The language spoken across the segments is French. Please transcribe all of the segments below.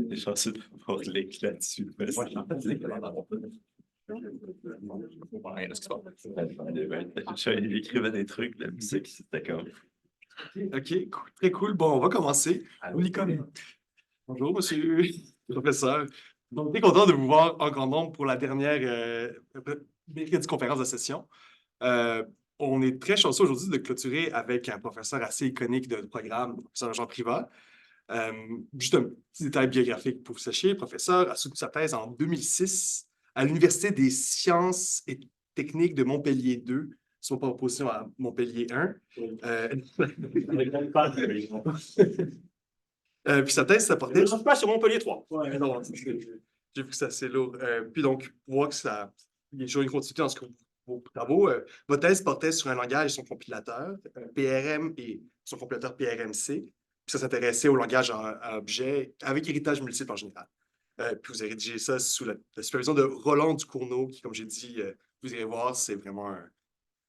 J'ai chanceux d'avoir l'éclat là-dessus. Ouais, j'écrivais des trucs, la musique, c'était comme. OK, très cool. Bon, on va commencer. Nicole. Bonjour, monsieur le professeur. Donc, très content de vous voir en grand nombre pour la dernière mercredi conférence de session. On est très chanceux aujourd'hui de clôturer avec un professeur assez iconique de programme, le professeur Jean Privat. Juste un petit détail biographique pour que vous sachiez, le professeur a soutenu sa thèse en 2006 à l'Université des sciences et techniques de Montpellier 2, soit par opposition à Montpellier 1. Puis sa thèse, ça portait. Je ne pas sur Montpellier 3. Ouais, non, j'ai vu que c'est assez lourd. Puis donc, pour voir que ça. Il y a toujours une continuité dans vos travaux. Votre thèse portait sur un langage et son compilateur, PRM et son compilateur PRMC. Puis ça s'intéressait au langage à objet avec héritage multiple en général. Puis vous avez rédigé ça sous la supervision de Roland Ducournau, qui, comme j'ai dit, vous irez voir, c'est vraiment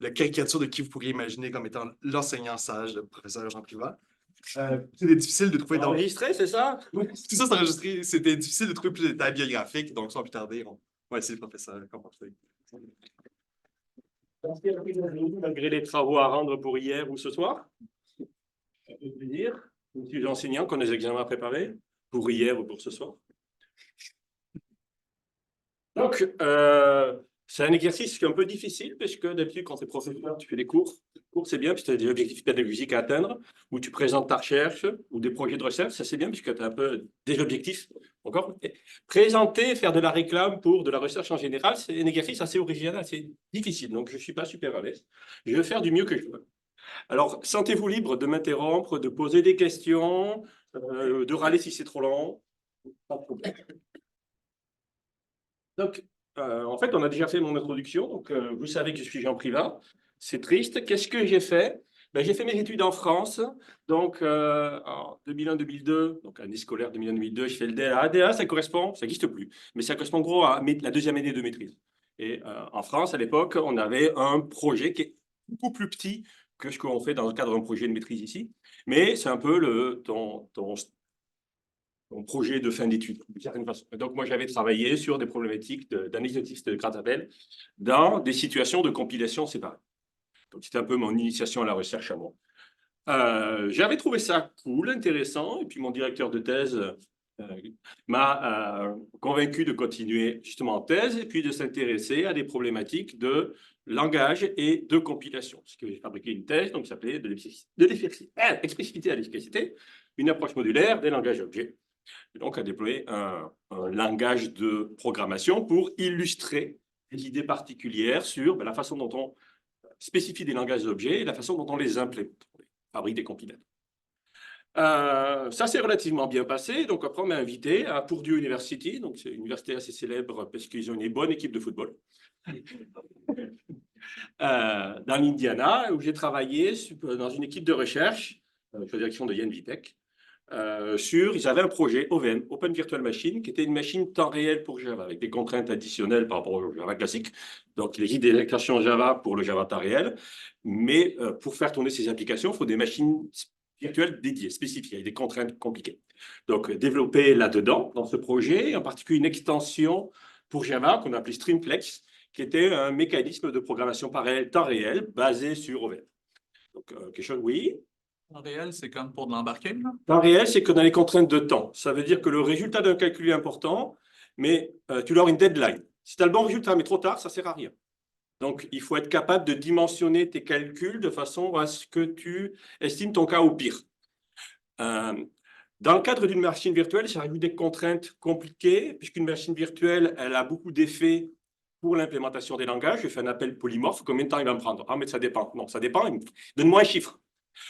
la caricature de qui vous pourriez imaginer comme étant l'enseignant sage, le professeur Jean Privat. C'était difficile de trouver. Enregistré, c'est ça? Oui, tout ça, c'est enregistré. C'était difficile de trouver plus de détails biographiques, donc sans plus tarder, on va essayer le professeur. Malgré les travaux à rendre pour hier ou ce soir, ça peut plaisir. Je suis enseignant qu'on a des examens à préparer, pour hier ou pour ce soir. Donc, c'est un exercice qui est un peu difficile, parce que d'habitude, quand tu es professeur, tu fais des cours. Cours, c'est bien, puisque tu as des objectifs pédagogiques à atteindre, ou tu présentes ta recherche, ou des projets de recherche, ça c'est bien, puisque tu as un peu des objectifs. Encore. Présenter, faire de la réclame pour de la recherche en général, c'est un exercice assez original, assez difficile, donc je ne suis pas super à l'aise. Je vais faire du mieux que je peux. Alors, sentez-vous libre de m'interrompre, de poser des questions, de râler si c'est trop long. Pas de problème. Donc, en fait, on a déjà fait mon introduction. Donc, vous savez que je suis Jean Privat. C'est triste. Qu'est-ce que j'ai fait? Ben, j'ai fait mes études en France. Donc, en 2001-2002, donc année scolaire 2001-2002, j'ai fait le DA. ADA, ça correspond, ça n'existe plus, mais ça correspond en gros à la deuxième année de maîtrise. Et en France, à l'époque, on avait un projet qui est beaucoup plus petit que ce qu'on fait dans le cadre d'un projet de maîtrise ici. Mais c'est un peu ton projet de fin d'études, d'une certaine façon. Donc, moi, j'avais travaillé sur des problématiques d'anecdotisme de Grattabel dans des situations de compilation séparées. Donc, c'était un peu mon initiation à la recherche à moi. J'avais trouvé ça cool, intéressant, et puis mon directeur de thèse m'a convaincu de continuer justement en thèse et puis de s'intéresser à des problématiques de langage et de compilation. Parce que j'ai fabriqué une thèse, donc ça s'appelait de l'explicité à l'efficacité, une approche modulaire des langages objets. Et donc, à déployer un langage de programmation pour illustrer des idées particulières sur la façon dont on spécifie des langages d'objets et la façon dont on les implémente, on fabrique des compilateurs. Ça s'est relativement bien passé. Donc, après, on m'a invité à Purdue University. Donc, c'est une université assez célèbre parce qu'ils ont une bonne équipe de football. Dans l'Indiana, où j'ai travaillé dans une équipe de recherche sous la direction de Yann Vitek. Ils avaient un projet OVM, Open Virtual Machine, qui était une machine temps réel pour Java, avec des contraintes additionnelles par rapport au Java classique. Donc, il existe des applications Java pour le Java temps réel, mais pour faire tourner ces applications, il faut des machines virtuelles dédiées, spécifiques, avec des contraintes compliquées. Donc, développer là-dedans, dans ce projet, en particulier une extension pour Java qu'on appelait Streamflex, qui était un mécanisme de programmation parallèle temps réel basé sur OVM. Donc, quelque chose, oui. Temps réel, c'est comme pour de l'embarquer? Temps réel, c'est que dans les contraintes de temps. Ça veut dire que le résultat d'un calcul est important, mais tu dois avoir une deadline. Si tu as le bon résultat, mais trop tard, ça ne sert à rien. Donc, il faut être capable de dimensionner tes calculs de façon à ce que tu estimes ton cas au pire. Dans le cadre d'une machine virtuelle, ça rajoute des contraintes compliquées, puisqu'une machine virtuelle, elle a beaucoup d'effets pour l'implémentation des langages. Je fais un appel polymorphe. Combien de temps il va me prendre? Ah, mais ça dépend. Non, ça dépend. Donne-moi un chiffre.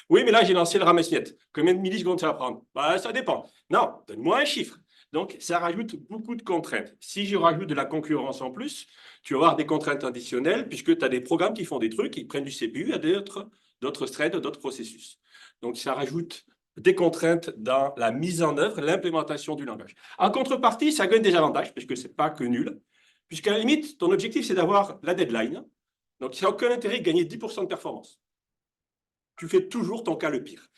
Oui, mais là, j'ai lancé le Ramesnet. Combien de millisecondes ça va prendre? Ça dépend. Non, donne-moi un chiffre. Donc, ça rajoute beaucoup de contraintes. Si je rajoute de la concurrence en plus, tu vas avoir des contraintes additionnelles, puisque tu as des programmes qui font des trucs, qui prennent du CPU à d'autres threads, d'autres processus. Donc, ça rajoute des contraintes dans la mise en œuvre, l'implémentation du langage. En contrepartie, ça gagne des avantages, puisque ce n'est pas que nul, puisqu'à la limite, ton objectif, c'est d'avoir la deadline. Donc, il n'y a aucun intérêt de gagner 10% de performance. Tu fais toujours ton cas le pire.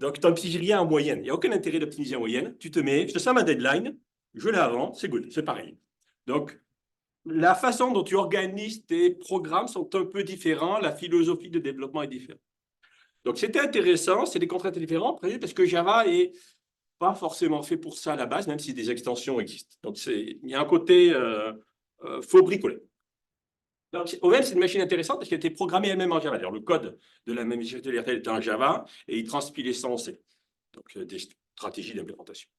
Donc, tu n'optimises rien en moyenne. Il n'y a aucun intérêt d'optimiser en moyenne. Tu te mets, je te sers ma deadline, je l'ai avant, c'est good, c'est pareil. Donc, la façon dont tu organises tes programmes sont un peu différents, la philosophie de développement est différente. Donc, c'était intéressant, c'est des contraintes différentes, parce que Java est pas forcément fait pour ça à la base, même si des extensions existent. Donc, il y a un côté faut bricoler. Donc, OVM, c'est une machine intéressante parce qu'elle a été programmée elle-même en Java. D'ailleurs, le code de la même machine était en Java et il transpilait ça en C. Donc, des stratégies d'implémentation.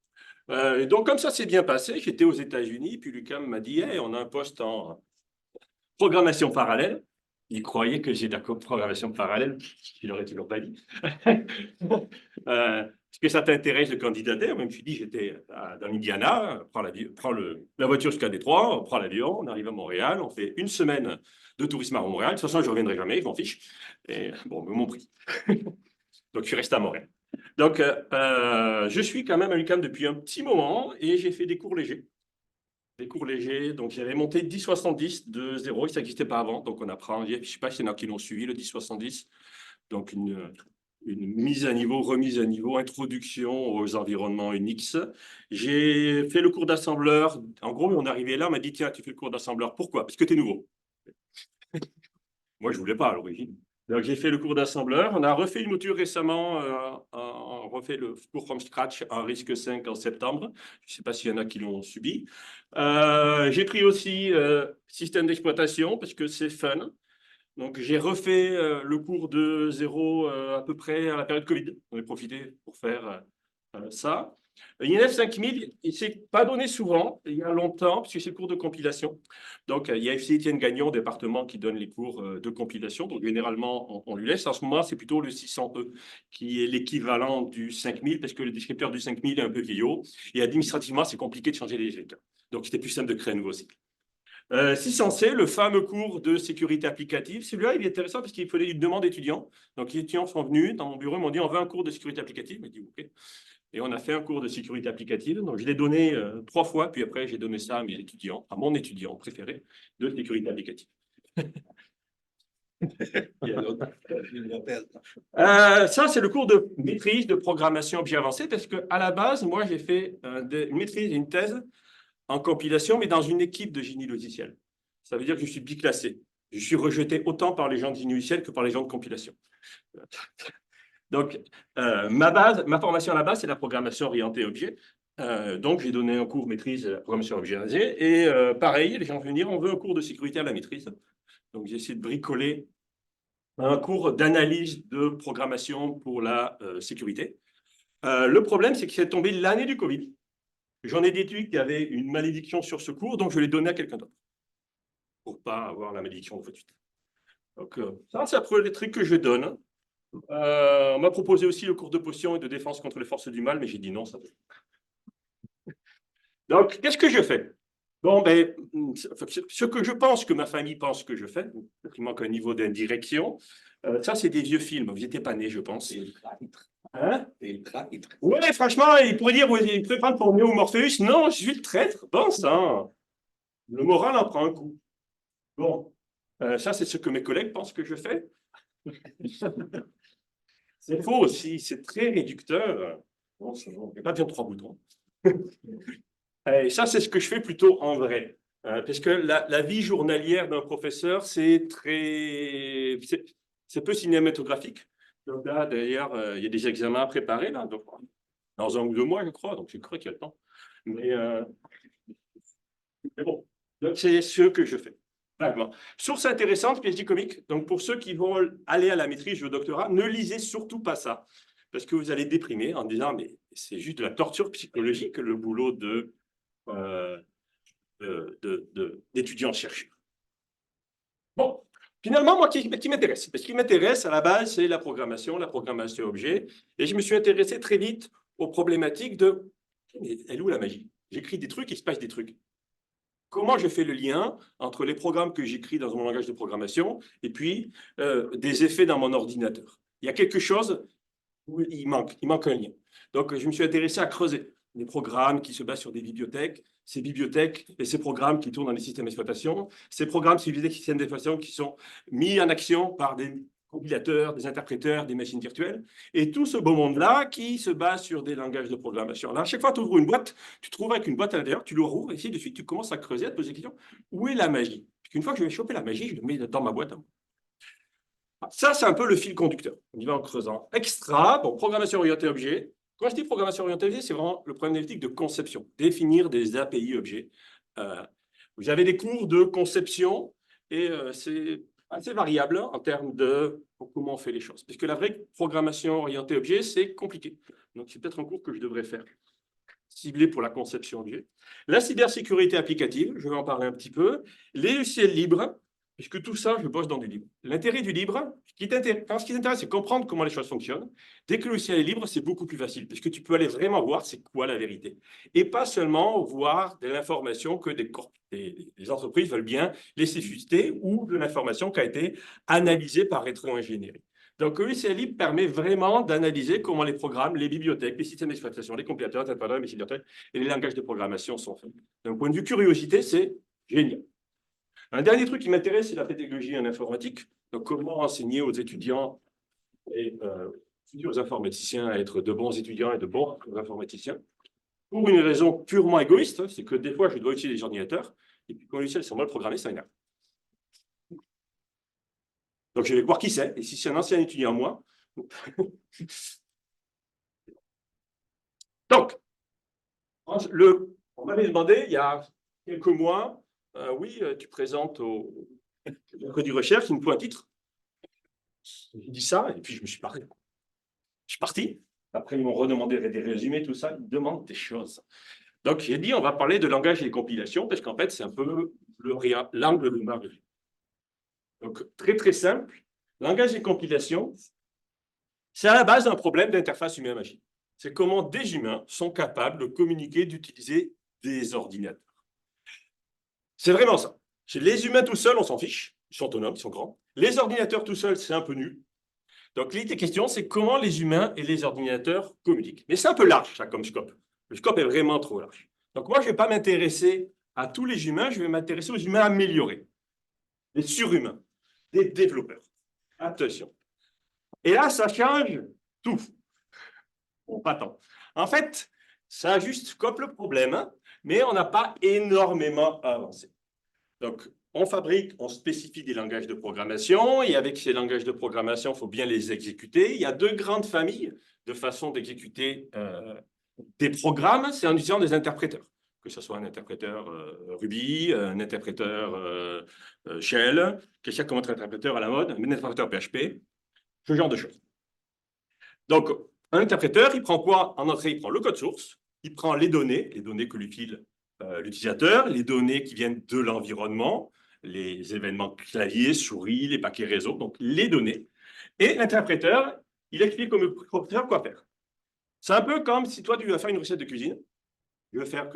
Donc, comme ça s'est bien passé, j'étais aux États-Unis, puis Lucam m'a dit hey, on a un poste en programmation parallèle. Il croyait que j'ai de la programmation parallèle, je l'aurais toujours pas dit. Est-ce que ça t'intéresse de candidater? Moi, je me suis dit, j'étais dans l'Indiana, prends la voiture jusqu'à Détroit, on prend l'avion, on arrive à Montréal, on fait une semaine de tourisme à Montréal. De toute façon, je ne reviendrai jamais, je m'en fiche. Et bon, ils m'ont pris. Donc, je suis resté à Montréal. Donc, je suis quand même à l'UQAM depuis un petit moment et j'ai fait des cours légers. Des cours légers, donc j'avais monté 10-70 de zéro, ça n'existait pas avant, donc on apprend, je ne sais pas s'il y en a qui l'ont suivi, le 10-70, donc une mise à niveau, remise à niveau, introduction aux environnements Unix. J'ai fait le cours d'assembleur, en gros, on est arrivé là, on m'a dit, tiens, tu fais le cours d'assembleur, pourquoi? Parce que tu es nouveau. Moi, je ne voulais pas à l'origine. Donc, j'ai fait le cours d'assembleur. On a refait une mouture récemment, on refait le cours from scratch en risque 5 en septembre. Je ne sais pas s'il y en a qui l'ont subi. J'ai pris aussi système d'exploitation parce que c'est fun. Donc, j'ai refait le cours de zéro à peu près à la période Covid. On a profité pour faire ça. INF 5000, il ne s'est pas donné souvent, il y a longtemps, parce que c'est le cours de compilation. Donc, il y a FC Étienne Gagnon, département, qui donne les cours de compilation. Donc, généralement, on lui laisse. En ce moment, c'est plutôt le 600E, qui est l'équivalent du 5000, parce que le descripteur du 5000 est un peu vieillot. Et administrativement, c'est compliqué de changer les descripteurs. Donc, c'était plus simple de créer un nouveau cycle. 600C, le fameux cours de sécurité applicative. Celui-là, il est intéressant parce qu'il fallait une demande d'étudiants. Donc, les étudiants sont venus dans mon bureau, ils m'ont dit, on veut un cours de sécurité applicative. Je me dis, OK. Et on a fait un cours de sécurité applicative. Donc, je l'ai donné 3 fois, puis après, j'ai donné ça à mes étudiants, à mon étudiant préféré de sécurité applicative. Ça, c'est le cours de maîtrise de programmation objet avancé, parce qu'à la base, moi, j'ai fait une maîtrise et une thèse en compilation, mais dans une équipe de génie logiciel. Ça veut dire que je suis biclassé. Je suis rejeté autant par les gens de génie logiciel que par les gens de compilation. Donc, ma formation à la base, c'est la programmation orientée objet. Donc, j'ai donné un cours maîtrise de la programmation objet orientée. Et pareil, les gens vont venir, on veut un cours de sécurité à la maîtrise. Donc, j'ai essayé de bricoler un cours d'analyse de programmation pour la sécurité. Le problème, c'est que c'est tombé l'année du Covid. J'en ai déduit qu'il y avait une malédiction sur ce cours, donc je l'ai donné à quelqu'un d'autre pour ne pas avoir la malédiction de suite. Donc, ça, c'est après les trucs que je donne. On m'a proposé aussi le cours de potion et de défense contre les forces du mal, mais j'ai dit non. Ça. Donc, qu'est-ce que je fais? Bon, ben, ce que je pense que ma famille pense que je fais, il manque un niveau d'indirection. Ça, c'est des vieux films. Vous n'étiez pas nés, je pense. Hein? Oui, franchement, il pourrait dire, il pourrait prendre pour Néo ou Morpheus. Non, je suis le traître. Bon sang. Le moral en prend un coup. Bon, ça, c'est ce que mes collègues pensent que je fais. C'est faux aussi, c'est très réducteur. Bon, il n'y a pas bien 3 boutons. Et ça, c'est ce que je fais plutôt en vrai. Parce que la vie journalière d'un professeur, c'est peu cinématographique. Donc là, d'ailleurs, il y a des examens à préparer, là, donc, dans 1 ou 2 mois, je crois. Donc, je crois qu'il y a le temps. Mais bon, donc c'est ce que je fais. Source intéressante, PhD comique. Donc, pour ceux qui vont aller à la maîtrise ou au doctorat, ne lisez surtout pas ça. Parce que vous allez déprimer en disant, mais c'est juste de la torture psychologique, le boulot d'étudiants-chercheurs. Bon, finalement, moi, qui m'intéresse? Ce qui m'intéresse, à la base, c'est la programmation objet. Et je me suis intéressé très vite aux problématiques de, mais elle est où la magie? J'écris des trucs, il se passe des trucs. Comment je fais le lien entre les programmes que j'écris dans mon langage de programmation et puis des effets dans mon ordinateur? Il y a quelque chose où il manque un lien. Donc, je me suis intéressé à creuser des programmes qui se basent sur des bibliothèques, ces bibliothèques et ces programmes qui tournent dans les systèmes d'exploitation, ces programmes suivis des systèmes d'exploitation qui sont mis en action par des compilateurs, des interpréteurs, des machines virtuelles, et tout ce beau monde-là qui se base sur des langages de programmation. Alors, à chaque fois que tu ouvres une boîte, tu te trouves avec une boîte à l'intérieur, tu l'ouvres, et de suite, tu commences à creuser, à te poser des questions. Où est la magie? Une fois que je vais choper la magie, je le mets dans ma boîte. Ça, c'est un peu le fil conducteur. On y va en creusant. Extra, bon, programmation orientée objet. Quand je dis programmation orientée objet, c'est vraiment le problématique de conception, définir des API objets. Vous avez des cours de conception et c'est assez variable en termes de comment on fait les choses. Puisque la vraie programmation orientée objet, c'est compliqué. Donc, c'est peut-être un cours que je devrais faire, ciblé pour la conception objet. La cybersécurité applicative, je vais en parler un petit peu. Les logiciels libres, puisque tout ça, je bosse dans du libre. L'intérêt du libre, ce qui t'intéresse, c'est comprendre comment les choses fonctionnent. Dès que le logiciel est libre, c'est beaucoup plus facile, parce que tu peux aller vraiment voir c'est quoi la vérité. Et pas seulement voir de l'information que des entreprises veulent bien laisser fuiter ou de l'information qui a été analysée par rétro-ingénierie. Donc, le logiciel libre permet vraiment d'analyser comment les programmes, les bibliothèques, les systèmes d'exploitation, les compilateurs, les machines virtuelles et les langages de programmation sont faits. D'un point de vue curiosité, c'est génial. Un dernier truc qui m'intéresse, c'est la pédagogie en informatique. Donc, comment enseigner aux étudiants et futurs informaticiens à être de bons étudiants et de bons informaticiens. Pour une raison purement égoïste, c'est que des fois, je dois utiliser des ordinateurs, et puis quand les logiciels sont mal programmés, ça m'énerve. Donc, je vais voir qui c'est, et si c'est un ancien étudiant à moi. Donc, on m'avait demandé il y a quelques mois, oui, tu présentes au du recherche, il me faut un titre. J'ai dit ça, et puis je me suis parlé. Je suis parti. Après, ils m'ont redemandé des résumés, tout ça. Ils me demandent des choses. Donc, j'ai dit, on va parler de langage et de compilation, parce qu'en fait, c'est un peu l'angle de ma revue. Donc, très, très simple. Langage et compilation, c'est à la base d'un problème d'interface humain-machine. C'est comment des humains sont capables de communiquer, d'utiliser des ordinateurs. C'est vraiment ça. Les humains tout seuls, on s'en fiche. Ils sont autonomes, ils sont grands. Les ordinateurs tout seuls, c'est un peu nul. Donc, l'idée question, c'est comment les humains et les ordinateurs communiquent. Mais c'est un peu large, ça, comme scope. Le scope est vraiment trop large. Donc, moi, je ne vais pas m'intéresser à tous les humains, je vais m'intéresser aux humains améliorés, les surhumains, des développeurs. Attention. Et là, ça change tout. Bon, pas tant. En fait, ça juste scope le problème, mais on n'a pas énormément avancé. Donc, on fabrique, on spécifie des langages de programmation, et avec ces langages de programmation, il faut bien les exécuter. Il y a deux grandes familles de façon d'exécuter des programmes, c'est en utilisant des interpréteurs, que ce soit un interpréteur Ruby, un interpréteur Shell, qu'est-ce qu'il y a comme autre interpréteur à la mode, un interpréteur PHP, ce genre de choses. Donc, un interpréteur, il prend quoi? En entrée, il prend le code source, il prend les données que lui file l'utilisateur, les données qui viennent de l'environnement, les événements clavier, souris, les paquets réseau, donc les données. Et l'interpréteur, il explique au microprocesseur quoi faire. C'est un peu comme si toi, tu veux faire une recette de cuisine. Je vais faire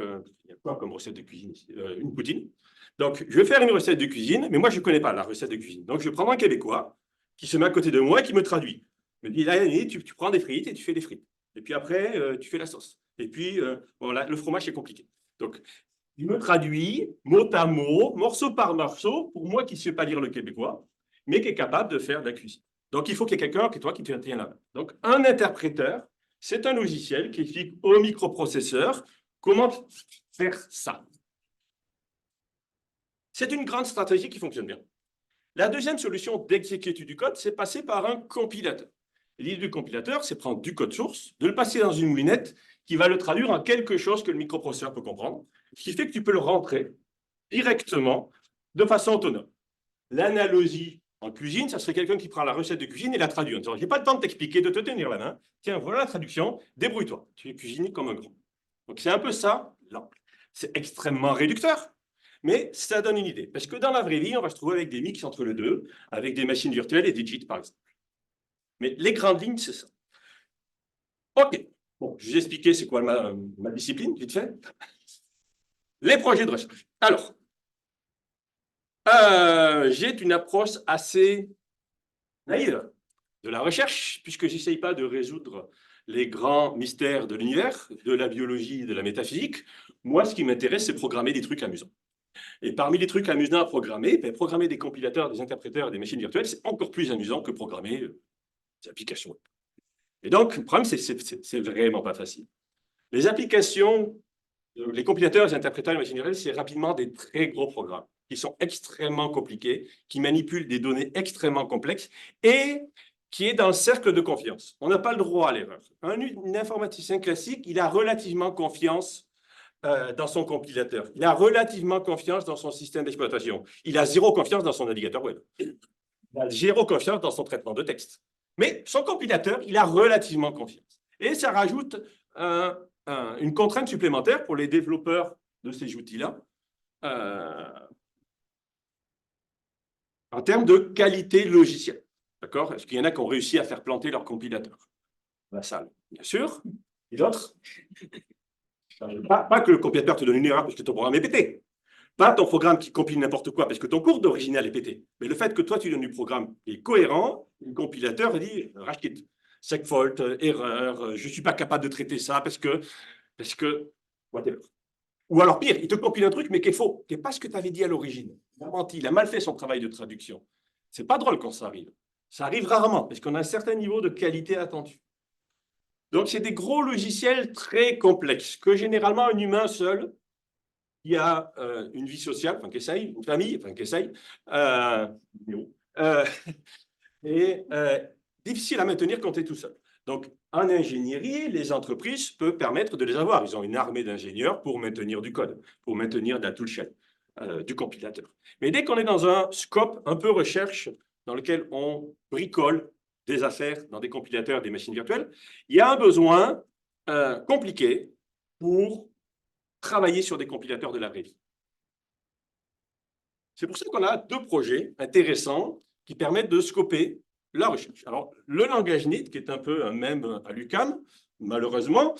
il y a quoi comme recette de cuisine ici? Une poutine. Donc, je vais faire une recette de cuisine, mais moi, je ne connais pas la recette de cuisine. Donc, je vais prendre un Québécois qui se met à côté de moi et qui me traduit. Il me dit, là, tu prends des frites et tu fais des frites. Et puis après, tu fais la sauce. Et puis, voilà, le fromage, c'est compliqué. Donc, il me traduit mot à mot, morceau par morceau, pour moi qui ne sais pas lire le québécois, mais qui est capable de faire de la cuisine. Donc, il faut qu'il y ait quelqu'un qui te tienne là. Donc, un interpréteur, c'est un logiciel qui explique au microprocesseur comment faire ça. C'est une grande stratégie qui fonctionne bien. La deuxième solution d'exécuter du code, c'est passer par un compilateur. L'idée du compilateur, c'est prendre du code source, de le passer dans une moulinette qui va le traduire en quelque chose que le microprocesseur peut comprendre, ce qui fait que tu peux le rentrer directement de façon autonome. L'analogie en cuisine, ça serait quelqu'un qui prend la recette de cuisine et la traduit en disant « J'ai pas le temps de t'expliquer, de te tenir la main. Tiens, voilà la traduction, débrouille-toi. Tu es cuisinier comme un grand. » Donc, c'est un peu ça, l'angle. C'est extrêmement réducteur, mais ça donne une idée. Parce que dans la vraie vie, on va se trouver avec des mix entre les deux, avec des machines virtuelles et des JIT, par exemple. Mais les grandes lignes, c'est ça. OK. Bon, je vous ai expliqué c'est quoi ma discipline, vite fait. Les projets de recherche. Alors, j'ai une approche assez naïve de la recherche, puisque je n'essaye pas de résoudre les grands mystères de l'univers, de la biologie, de la métaphysique. Moi, ce qui m'intéresse, c'est programmer des trucs amusants. Et parmi les trucs amusants à programmer, ben, programmer des compilateurs, des interpréteurs, des machines virtuelles, c'est encore plus amusant que programmer des applications web. Et donc, le problème, c'est vraiment pas facile. Les applications, les compilateurs, les interpréteurs, les machines virtuelles, c'est rapidement des très gros programmes qui sont extrêmement compliqués, qui manipulent des données extrêmement complexes et qui est dans le cercle de confiance. On n'a pas le droit à l'erreur. Un informaticien classique, il a relativement confiance dans son compilateur. Il a relativement confiance dans son système d'exploitation. Il a zéro confiance dans son navigateur web. Il a zéro confiance dans son traitement de texte. Mais son compilateur, il a relativement confiance. Et ça rajoute une contrainte supplémentaire pour les développeurs de ces outils-là en termes de qualité logicielle. D'accord? Est-ce qu'il y en a qui ont réussi à faire planter leur compilateur? La salle, bien sûr. Et d'autres? Pas que le compilateur te donne une erreur parce que ton programme est pété. Pas ton programme qui compile n'importe quoi parce que ton cours d'original est pété. Mais le fait que toi, tu donnes du programme qui est cohérent, le compilateur dit rashkit, segfault, erreur, je ne suis pas capable de traiter ça parce que whatever. Ou alors pire, il te compile un truc mais qui est faux, qui n'est pas ce que tu avais dit à l'origine. Il a menti, il a mal fait son travail de traduction. C'est pas drôle quand ça arrive. Ça arrive rarement parce qu'on a un certain niveau de qualité attendu. Donc, c'est des gros logiciels très complexes que généralement un humain seul, qui a une vie sociale, enfin qui essaye, une famille, enfin qui essaye, difficile à maintenir quand tu es tout seul. Donc, en ingénierie, les entreprises peuvent permettre de les avoir. Ils ont une armée d'ingénieurs pour maintenir du code, pour maintenir de la toolchain, du compilateur. Mais dès qu'on est dans un scope un peu recherche, dans lequel on bricole des affaires dans des compilateurs, des machines virtuelles, il y a un besoin compliqué pour travailler sur des compilateurs de la vraie vie. C'est pour ça qu'on a deux projets intéressants qui permettent de scoper la recherche. Alors, le langage NIT, qui est un peu un mème à l'UQAM, malheureusement,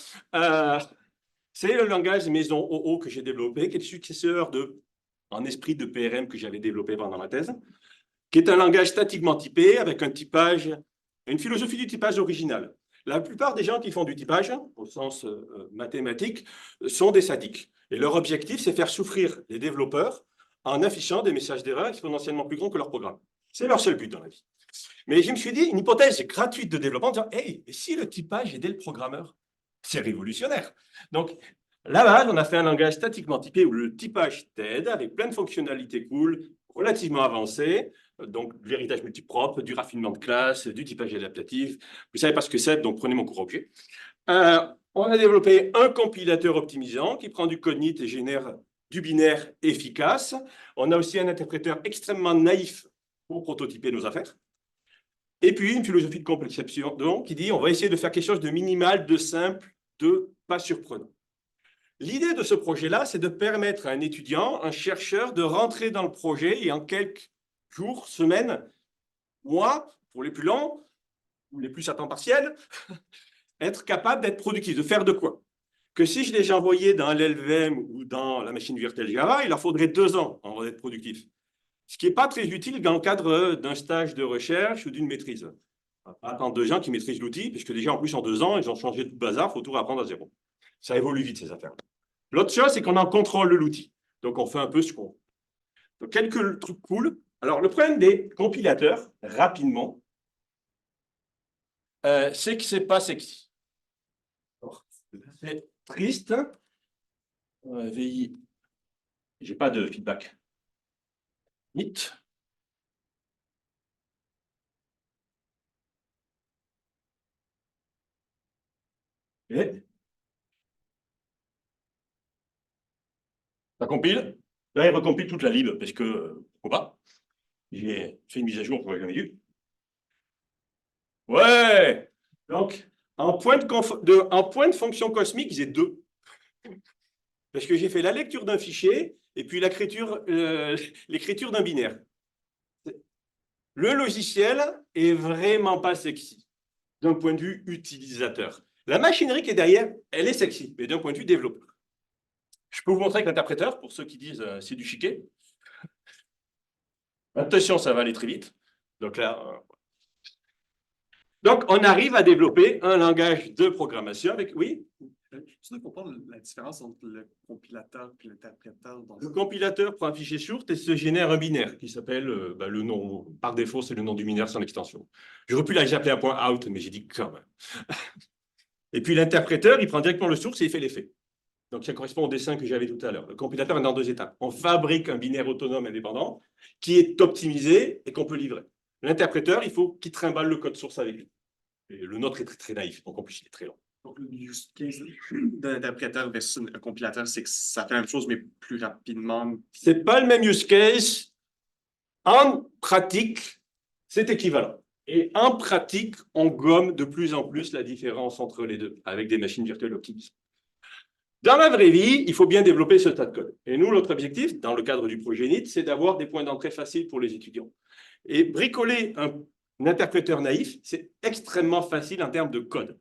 c'est le langage maison OO que j'ai développé, qui est le successeur en esprit de PRM que j'avais développé pendant ma thèse, qui est un langage statiquement typé avec un typage, une philosophie du typage originale. La plupart des gens qui font du typage, au sens mathématique, sont des statiques. Et leur objectif, c'est faire souffrir les développeurs en affichant des messages d'erreur exponentiellement plus grands que leur programme. C'est leur seul but dans la vie. Mais je me suis dit, une hypothèse gratuite de développement, en disant, hey, et si le typage aidait le programmeur? C'est révolutionnaire. Donc, là-bas, on a fait un langage statiquement typé où le typage t'aide avec plein de fonctionnalités cool, relativement avancées, donc de l'héritage multipropre, du raffinement de classe, du typage adaptatif. Vous ne savez pas ce que c'est, donc prenez mon cours objet. On a développé un compilateur optimisant qui prend du code NIT et génère du binaire efficace. On a aussi un interpréteur extrêmement naïf pour prototyper nos affaires. Et puis, une philosophie de conception qui dit on va essayer de faire quelque chose de minimal, de simple, de pas surprenant. L'idée de ce projet-là, c'est de permettre à un étudiant, un chercheur, de rentrer dans le projet et en quelques jours, semaines, mois, pour les plus longs, ou les plus à temps partiel, être capable d'être productif, de faire de quoi? Que si je les envoyais dans l'LVM ou dans la machine virtuelle Java, il leur faudrait 2 ans avant d'être productif. Ce qui n'est pas très utile dans le cadre d'un stage de recherche ou d'une maîtrise. Pas attendre 2 ans qui maîtrisent l'outil, puisque déjà en plus en 2 ans, ils ont changé tout le bazar, il faut tout apprendre à zéro. Ça évolue vite ces affaires. L'autre chose, c'est qu'on en contrôle l'outil. Donc on fait un peu ce qu'on veut. Donc quelques trucs cool. Alors le problème des compilateurs, rapidement, c'est que ce n'est pas sexy. C'est triste. VI, je n'ai pas de feedback. NIT. Et ça compile. Là, il recompile toute la lib parce que, pourquoi pas, j'ai fait une mise à jour qu'on n'avait jamais vue. Ouais! Donc, en point de fonction cosmique, j'ai 2. Parce que j'ai fait la lecture d'un fichier et puis l'écriture d'un binaire. Le logiciel est vraiment pas sexy d'un point de vue utilisateur. La machinerie qui est derrière, elle est sexy, mais d'un point de vue développeur. Je peux vous montrer avec l'interpréteur, pour ceux qui disent c'est du chiquet. Attention, ça va aller très vite. Donc là, donc on arrive à développer un langage de programmation avec, oui, Je voudrais comprendre la différence entre le compilateur et l'interpréteur. Le compilateur prend un fichier source et se génère un binaire qui s'appelle le nom. Par défaut, c'est le nom du binaire sans l'extension. J'aurais pu l'appeler un point out, mais j'ai dit quand même. Et puis l'interpréteur, il prend directement le source et il fait l'effet. Donc ça correspond au dessin que j'avais tout à l'heure. Le compilateur est dans 2 étapes. On fabrique un binaire autonome indépendant qui est optimisé et qu'on peut livrer. L'interpréteur, il faut qu'il trimballe le code source avec lui. Et le nôtre est très, très naïf, donc en plus il est très long. Donc, le use case d'un interpréteur versus un compilateur, c'est que ça fait la même chose, mais plus rapidement. Ce n'est pas le même use case. En pratique, c'est équivalent. Et en pratique, on gomme de plus en plus la différence entre les deux avec des machines virtuelles optimisées. Dans la vraie vie, il faut bien développer ce tas de code. Et nous, notre objectif, dans le cadre du projet NIT, c'est d'avoir des points d'entrée faciles pour les étudiants. Et bricoler un interpréteur naïf, c'est extrêmement facile en termes de code.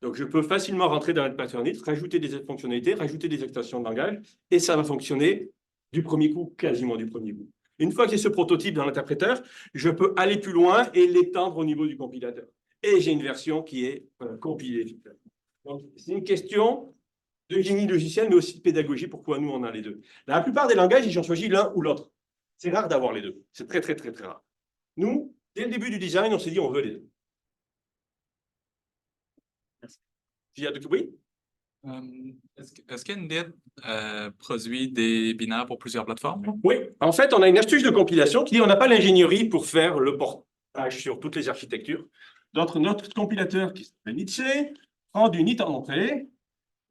Donc, je peux facilement rentrer dans l'interpréteur NIT, rajouter des fonctionnalités, rajouter des extensions de langage, et ça va fonctionner du premier coup, quasiment du premier coup. Une fois que j'ai ce prototype dans l'interpréteur, je peux aller plus loin et l'étendre au niveau du compilateur. Et j'ai une version qui est compilée. Donc, c'est une question de génie logiciel, mais aussi de pédagogie. Pourquoi nous, on a les deux? La plupart des langages, ils ont choisi l'un ou l'autre. C'est rare d'avoir les deux. C'est très, très, très, très rare. Nous, dès le début du design, on s'est dit on veut les deux. Il y a de... Oui? Est-ce qu'Init produit des binaires pour plusieurs plateformes? Oui. En fait, on a une astuce de compilation qui dit on n'a pas l'ingénierie pour faire le portage sur toutes les architectures. Donc, notre compilateur qui s'appelle NITC prend du NIT en entrée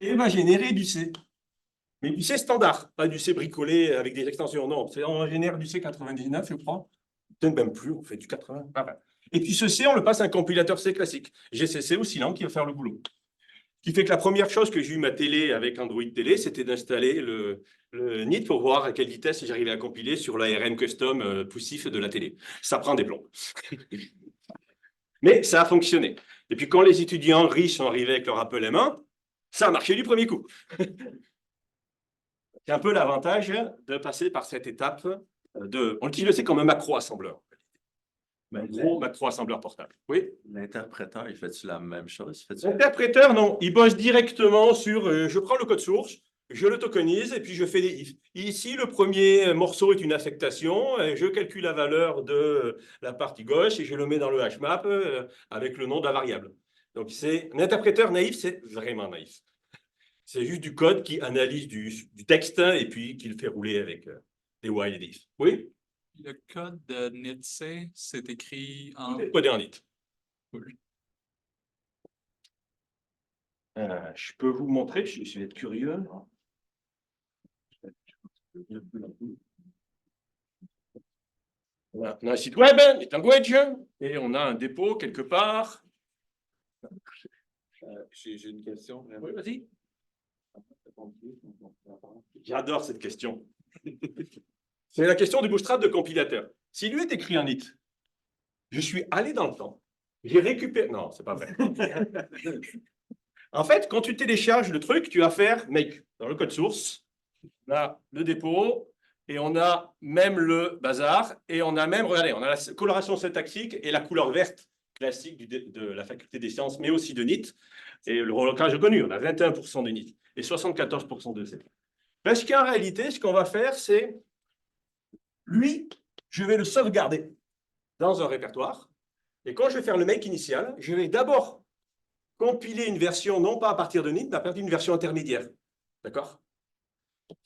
et va générer du C. Mais du C standard, pas du C bricolé avec des extensions. Non, on génère du C99, je crois. Peut-être même plus, on fait du 80. Ah ben. Et puis ce C, on le passe à un compilateur C classique. GCC ou Silang qui va faire le boulot. Ce qui fait que la première chose que j'ai eu ma télé avec Android Télé, c'était d'installer le NIT pour voir à quelle vitesse j'arrivais à compiler sur l'ARM custom poussif de la télé. Ça prend des plombs. Mais ça a fonctionné. Et puis quand les étudiants riches sont arrivés avec leur Apple M1, ça a marché du premier coup. C'est un peu l'avantage de passer par cette étape de... On utilise le C comme un macro-assembleur. Macro-assembleur portable. Oui? L'interpréteur, il fait-tu la même chose? L'interpréteur, non. Il bosse directement sur... je prends le code source, je le tokenise et puis je fais des ifs. Ici, le premier morceau est une affectation. Je calcule la valeur de la partie gauche et je le mets dans le hashmap avec le nom de la variable. Donc, c'est un interpréteur naïf, c'est vraiment naïf. C'est juste du code qui analyse du texte et puis qui le fait rouler avec des while et des ifs. Oui? Le code de NITC, c'est écrit en... Codé en NIT. Cool. Je peux vous montrer, je vais être curieux. On a un site web, NIT Language, et on a un dépôt quelque part. J'ai une question. Oui, vas-y. J'adore cette question. C'est la question du bootstrap de compilateur. Si lui est écrit en NIT, je suis allé dans le temps, j'ai récupéré... Non, c'est pas vrai. En fait, quand tu télécharges le truc, tu vas faire make dans le code source. On a le dépôt et on a même le bazar et on a même, regardez, on a la coloration syntaxique et la couleur verte classique de la faculté des sciences, mais aussi de NIT. Et le relocage connu, on a 21% de NIT et 74% de C. Parce qu'en réalité, ce qu'on va faire, c'est lui, je vais le sauvegarder dans un répertoire. Et quand je vais faire le make initial, je vais d'abord compiler une version, non pas à partir de NIT, mais à partir d'une version intermédiaire. D'accord?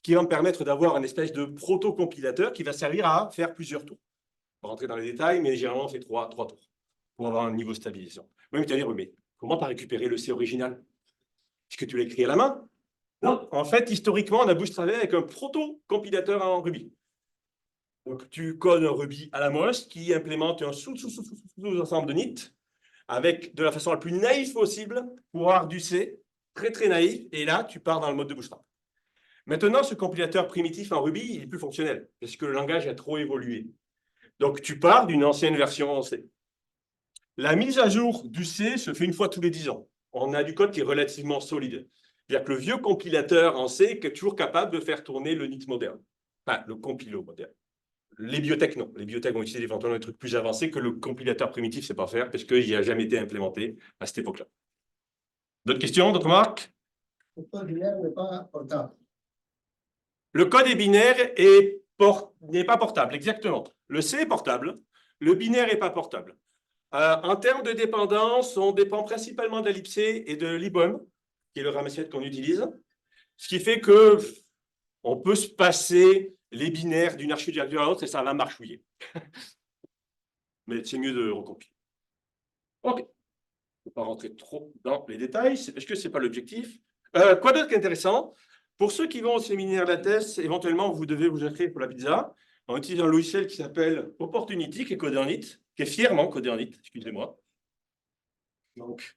Qui va me permettre d'avoir une espèce de proto-compilateur qui va servir à faire plusieurs tours. On va rentrer dans les détails, mais généralement, on fait trois tours pour avoir un niveau de stabilisation. Oui, mais tu vas dire, mais comment tu as récupéré le C original? Est-ce que tu l'as écrit à la main? Non. En fait, historiquement, on a bootstrapé avec un proto-compilateur en Ruby. Donc, tu codes un Ruby à la MOS qui implémente un sous-ensemble de NIT avec de la façon la plus naïve possible pour avoir du C, très très naïf, et là, tu pars dans le mode de bootstrap. Maintenant, ce compilateur primitif en Ruby, il est plus fonctionnel, parce que le langage a trop évolué. Donc, tu pars d'une ancienne version en C. La mise à jour du C se fait une fois tous les 10 ans. On a du code qui est relativement solide. C'est-à-dire que le vieux compilateur en C est toujours capable de faire tourner le NIT moderne. Enfin, le compilo moderne. Les bibliothèques, non. Les bibliothèques vont utiliser éventuellement des trucs plus avancés que le compilateur primitif ne sait pas faire, parce qu'il n'a jamais été implémenté à cette époque-là. D'autres questions, d'autres remarques? Le code binaire n'est pas portable. Le code est binaire n'est pas portable, exactement. Le C est portable, le binaire n'est pas portable. En termes de dépendance, on dépend principalement de l'ellipse et de l'IBOM, qui est le ramassiette qu'on utilise, ce qui fait que on peut se passer les binaires d'une architecture à l'autre et ça va marchouiller. Mais c'est mieux de recompiler. OK. Je ne vais pas rentrer trop dans les détails, parce que ce n'est pas l'objectif. Quoi d'autre qu'intéressant? Pour ceux qui vont au séminaire Lattes, éventuellement, vous devez vous inscrire pour la pizza. On utilise un logiciel qui s'appelle Opportunity, qui est codé en NIT, qui est fièrement codé en NIT, excusez-moi. Donc,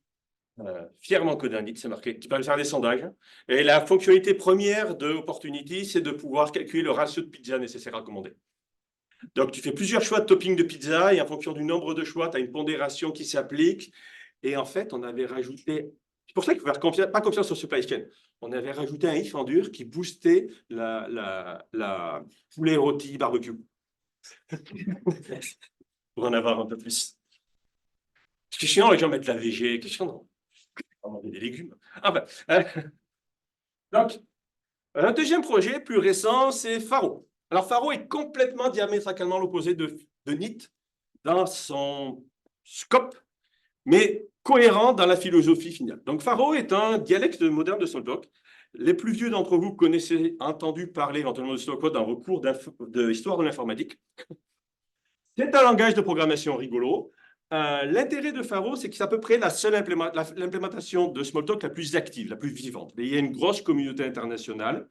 fièrement codé en NIT, c'est marqué, qui permet de faire des sondages. Et la fonctionnalité première de Opportunity, c'est de pouvoir calculer le ratio de pizza nécessaire à commander. Donc, tu fais plusieurs choix de topping de pizza et en fonction du nombre de choix, tu as une pondération qui s'applique. Et en fait, on avait rajouté... C'est pour ça qu'il faut faire pas confiance au supply chain. On avait rajouté un if en dur qui boostait la poulet rôti barbecue. Pour en avoir un peu plus. Ce qui est chiant, les gens mettent la VG. Qu'est-ce qu'on a? On mange des légumes. Ah ben, donc, un deuxième projet plus récent, c'est Faro. Alors, Faro est complètement diamétralement l'opposé de NIT dans son scope, mais cohérent dans la philosophie finale. Donc, Faro est un dialecte moderne de Smalltalk. Les plus vieux d'entre vous connaissez, entendu parler éventuellement de Smalltalk dans vos cours d'histoire de l'informatique. C'est un langage de programmation rigolo. L'intérêt de Faro, c'est que c'est à peu près la seule l'implémentation de Smalltalk la plus active, la plus vivante. Et il y a une grosse communauté internationale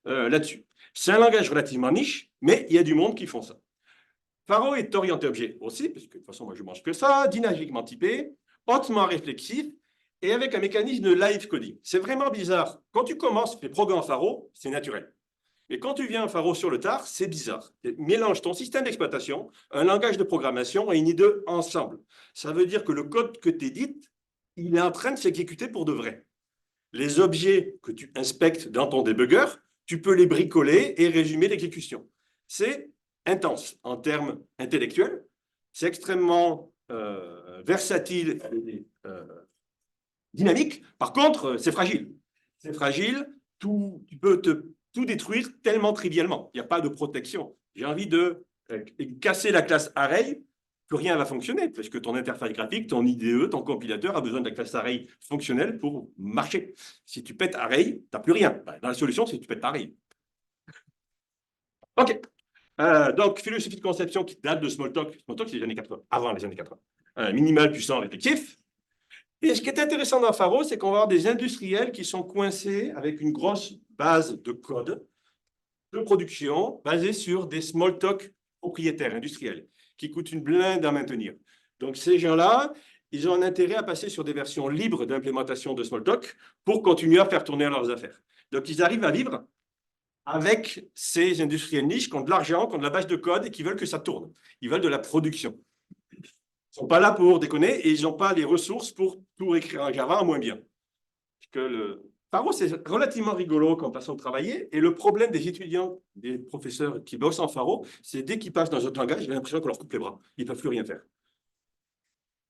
là-dessus. C'est un langage relativement niche, mais il y a du monde qui font ça. Faro est orienté objet aussi, parce que de toute façon, moi, je ne mange que ça, dynamiquement typé, hautement réflexif, et avec un mécanisme de live coding. C'est vraiment bizarre. Quand tu commences les programmes Faro, c'est naturel. Mais quand tu viens à Faro sur le tard, c'est bizarre. Mélange ton système d'exploitation, un langage de programmation et une IDE ensemble. Ça veut dire que le code que tu édites, il est en train de s'exécuter pour de vrai. Les objets que tu inspectes dans ton debugger, tu peux les bricoler et résumer l'exécution. C'est intense en termes intellectuels. C'est extrêmement versatile et dynamique. Par contre, c'est fragile. C'est fragile. Tu peux tout détruire tellement trivialement. Il n'y a pas de protection. J'ai envie de casser la classe array, plus rien ne va fonctionner, parce que ton interface graphique, ton IDE, ton compilateur a besoin de la classe array fonctionnelle pour marcher. Si tu pètes array, tu n'as plus rien. Dans la solution, c'est que tu pètes array. OK. Donc, philosophie de conception qui date de Smalltalk. Smalltalk, c'est les années 80, avant les années 80. Minimal, puissant, réflexif. Et ce qui est intéressant dans Faro, c'est qu'on va avoir des industriels qui sont coincés avec une grosse base de code de production basée sur des Smalltalk propriétaires industriels qui coûtent une blinde à maintenir. Donc, ces gens-là, ils ont un intérêt à passer sur des versions libres d'implémentation de Smalltalk pour continuer à faire tourner leurs affaires. Donc, ils arrivent à vivre avec ces industriels niches qui ont de l'argent, qui ont de la base de code et qui veulent que ça tourne. Ils veulent de la production. Ils ne sont pas là pour déconner et ils n'ont pas les ressources pour tout écrire en Java en moins bien. Faro, c'est relativement rigolo comme façon de travailler. Et le problème des étudiants, des professeurs qui bossent en Faro, c'est dès qu'ils passent dans un autre langage, j'ai l'impression qu'on leur coupe les bras. Ils ne peuvent plus rien faire.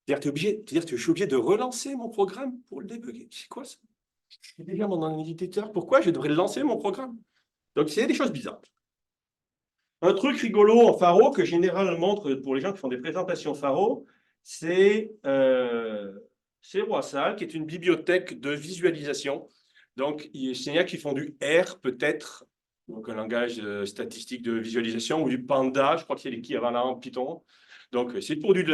C'est-à-dire que je suis obligé de relancer mon programme pour le débugger. C'est quoi ça? Je suis déjà mon éditeur. Pourquoi je devrais lancer mon programme? Donc, c'est des choses bizarres. Un truc rigolo en Faro que Général montre pour les gens qui font des présentations Faro, c'est Roissal, qui est une bibliothèque de visualisation. Donc, il y a qui font du R, peut-être, donc un langage statistique de visualisation, ou du Panda, je crois que c'est l'équivalent Python. Donc, c'est pour du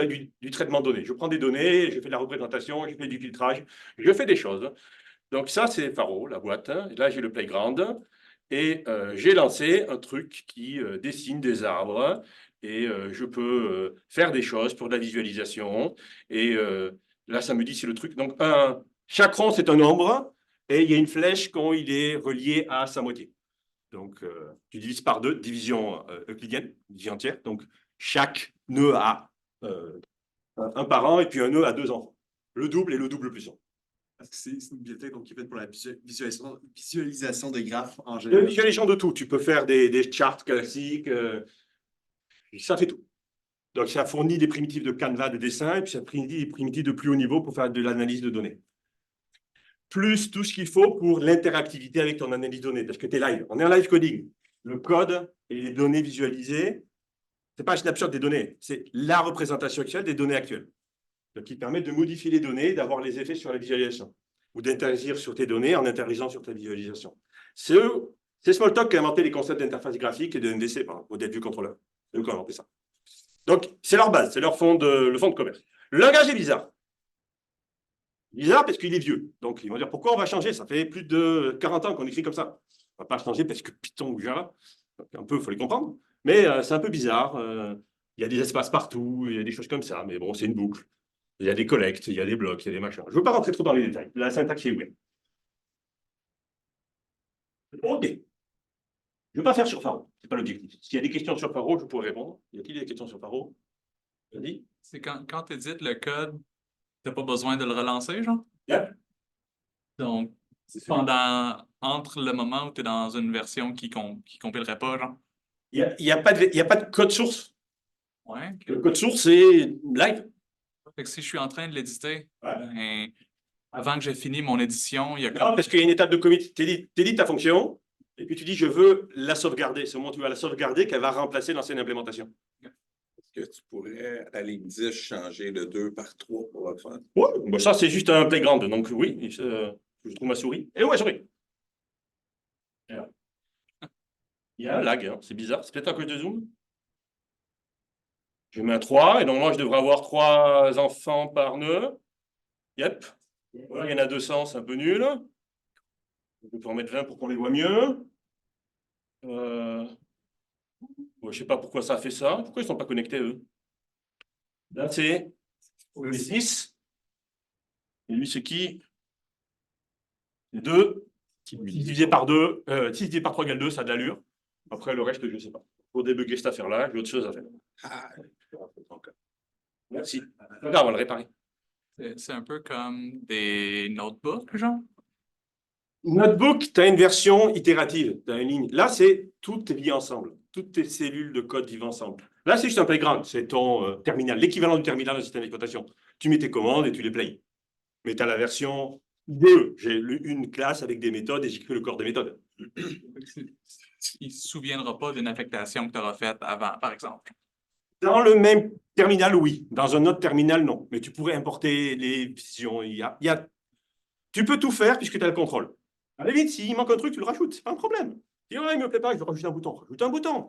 traitement de données. Je prends des données, je fais de la représentation, je fais du filtrage, je fais des choses. Donc, ça, c'est Faro, la boîte. Là, j'ai le playground. Et j'ai lancé un truc qui dessine des arbres et je peux faire des choses pour de la visualisation. Et là, ça me dit, c'est le truc. Donc, chaque rond, c'est un nombre et il y a une flèche quand il est relié à sa moitié. Donc, tu divises par 2, division euclidienne, division entière. Donc, chaque nœud a un parent et puis un nœud a 2 enfants. Le double et le double plus 1. Parce que c'est une bibliothèque qui est faite pour la visualisation des graphes en La général. visualisation de tout. Tu peux faire des charts classiques. Ça fait tout. Donc, ça fournit des primitives de Canva de dessin et puis ça fournit des primitives de plus haut niveau pour faire de l'analyse de données. plus tout ce qu'il faut pour l'interactivité avec ton analyse de données, parce que tu es live. On est en live coding. Le code et les données visualisées, ce n'est pas un snapshot des données, c'est la représentation actuelle des données actuelles. Donc, qui permet de modifier les données, d'avoir les effets sur la visualisation, ou d'interagir sur tes données en interagissant sur ta visualisation. C'est Smalltalk qui a inventé les concepts d'interface graphique et de MVC, modèle view controller. C'est eux qui ont inventé ça. Donc, c'est leur base, c'est le fond de commerce. Le langage est bizarre. Bizarre parce qu'il est vieux. Donc, ils vont dire, pourquoi on va changer? Ça fait plus de 40 ans qu'on écrit comme ça. On ne va pas changer parce que Python ou Java, un peu, il faut les comprendre. Mais c'est un peu bizarre. Il y a des espaces partout, il y a des choses comme ça. Mais bon, c'est une boucle. Il y a des collectes, il y a des blocs, il y a des machins. Je ne veux pas rentrer trop dans les détails. La syntaxe est ouverte. OK. Je ne vais pas faire sur Faro. Ce n'est pas l'objectif. S'il y a des questions sur Faro, je pourrais répondre. Y a-t-il des questions sur Faro? Vas-y. C'est quand tu édites le code, tu n'as pas besoin de le relancer, genre? Yeah. Donc, entre le moment où tu es dans une version qui compilerait pas, genre? Il n'y a pas de code source. Ouais. Le code source, c'est live. Fait que si je suis en train de l'éditer, Ouais. ben, avant que j'ai fini mon édition, il y a Non, comme... parce qu'il y a une étape de commit. Tu édites ta fonction, et puis tu dis, je veux la sauvegarder. C'est au moment où tu vas la sauvegarder qu'elle va remplacer l'ancienne implémentation. Est-ce que tu pourrais, à la ligne 10, changer le 2 par 3 pour le faire? Oui, bon, ça, c'est juste un playground. Donc, oui, je trouve ma souris. Et où est la souris? Voilà. Il y a un lag, hein. C'est bizarre. C'est peut-être à cause de Zoom. Je mets un 3, et donc moi, je devrais avoir 3 enfants par nœud. Yep. Voilà, il y en a 200, c'est un peu nul. On peut en mettre 20 pour qu'on les voit mieux. Bon, je ne sais pas pourquoi ça a fait ça. Pourquoi ils ne sont pas connectés, eux? Là, c'est 6. Et lui, c'est qui? 2. 6 divisé par 2. 6 divisé par 3 égale 2, ça a de l'allure. Après, le reste, je ne sais pas. Pour débugger cette affaire-là, j'ai autre chose à faire. Merci. Regarde, on va le réparer. C'est un peu comme des notebooks, genre? Notebook, tu as une version itérative, tu as une ligne. Là, c'est tout vit ensemble. Toutes tes cellules de code vivent ensemble. Là, c'est juste un playground. C'est ton terminal, l'équivalent du terminal d'un système d'exploitation. Tu mets tes commandes et tu les playes. Mais tu as la version 2. J'ai une classe avec des méthodes et j'écris le corps des méthodes. Il ne se souviendra pas d'une affectation que tu auras faite avant, par exemple. Dans le même terminal, oui. Dans un autre terminal, non. Mais tu pourrais importer les visions. Tu peux tout faire puisque tu as le contrôle. À la limite, s'il manque un truc, tu le rajoutes. C'est pas un problème. Tu dis, oh, il ne me plaît pas, je veux rajouter un bouton. Rajoute un bouton.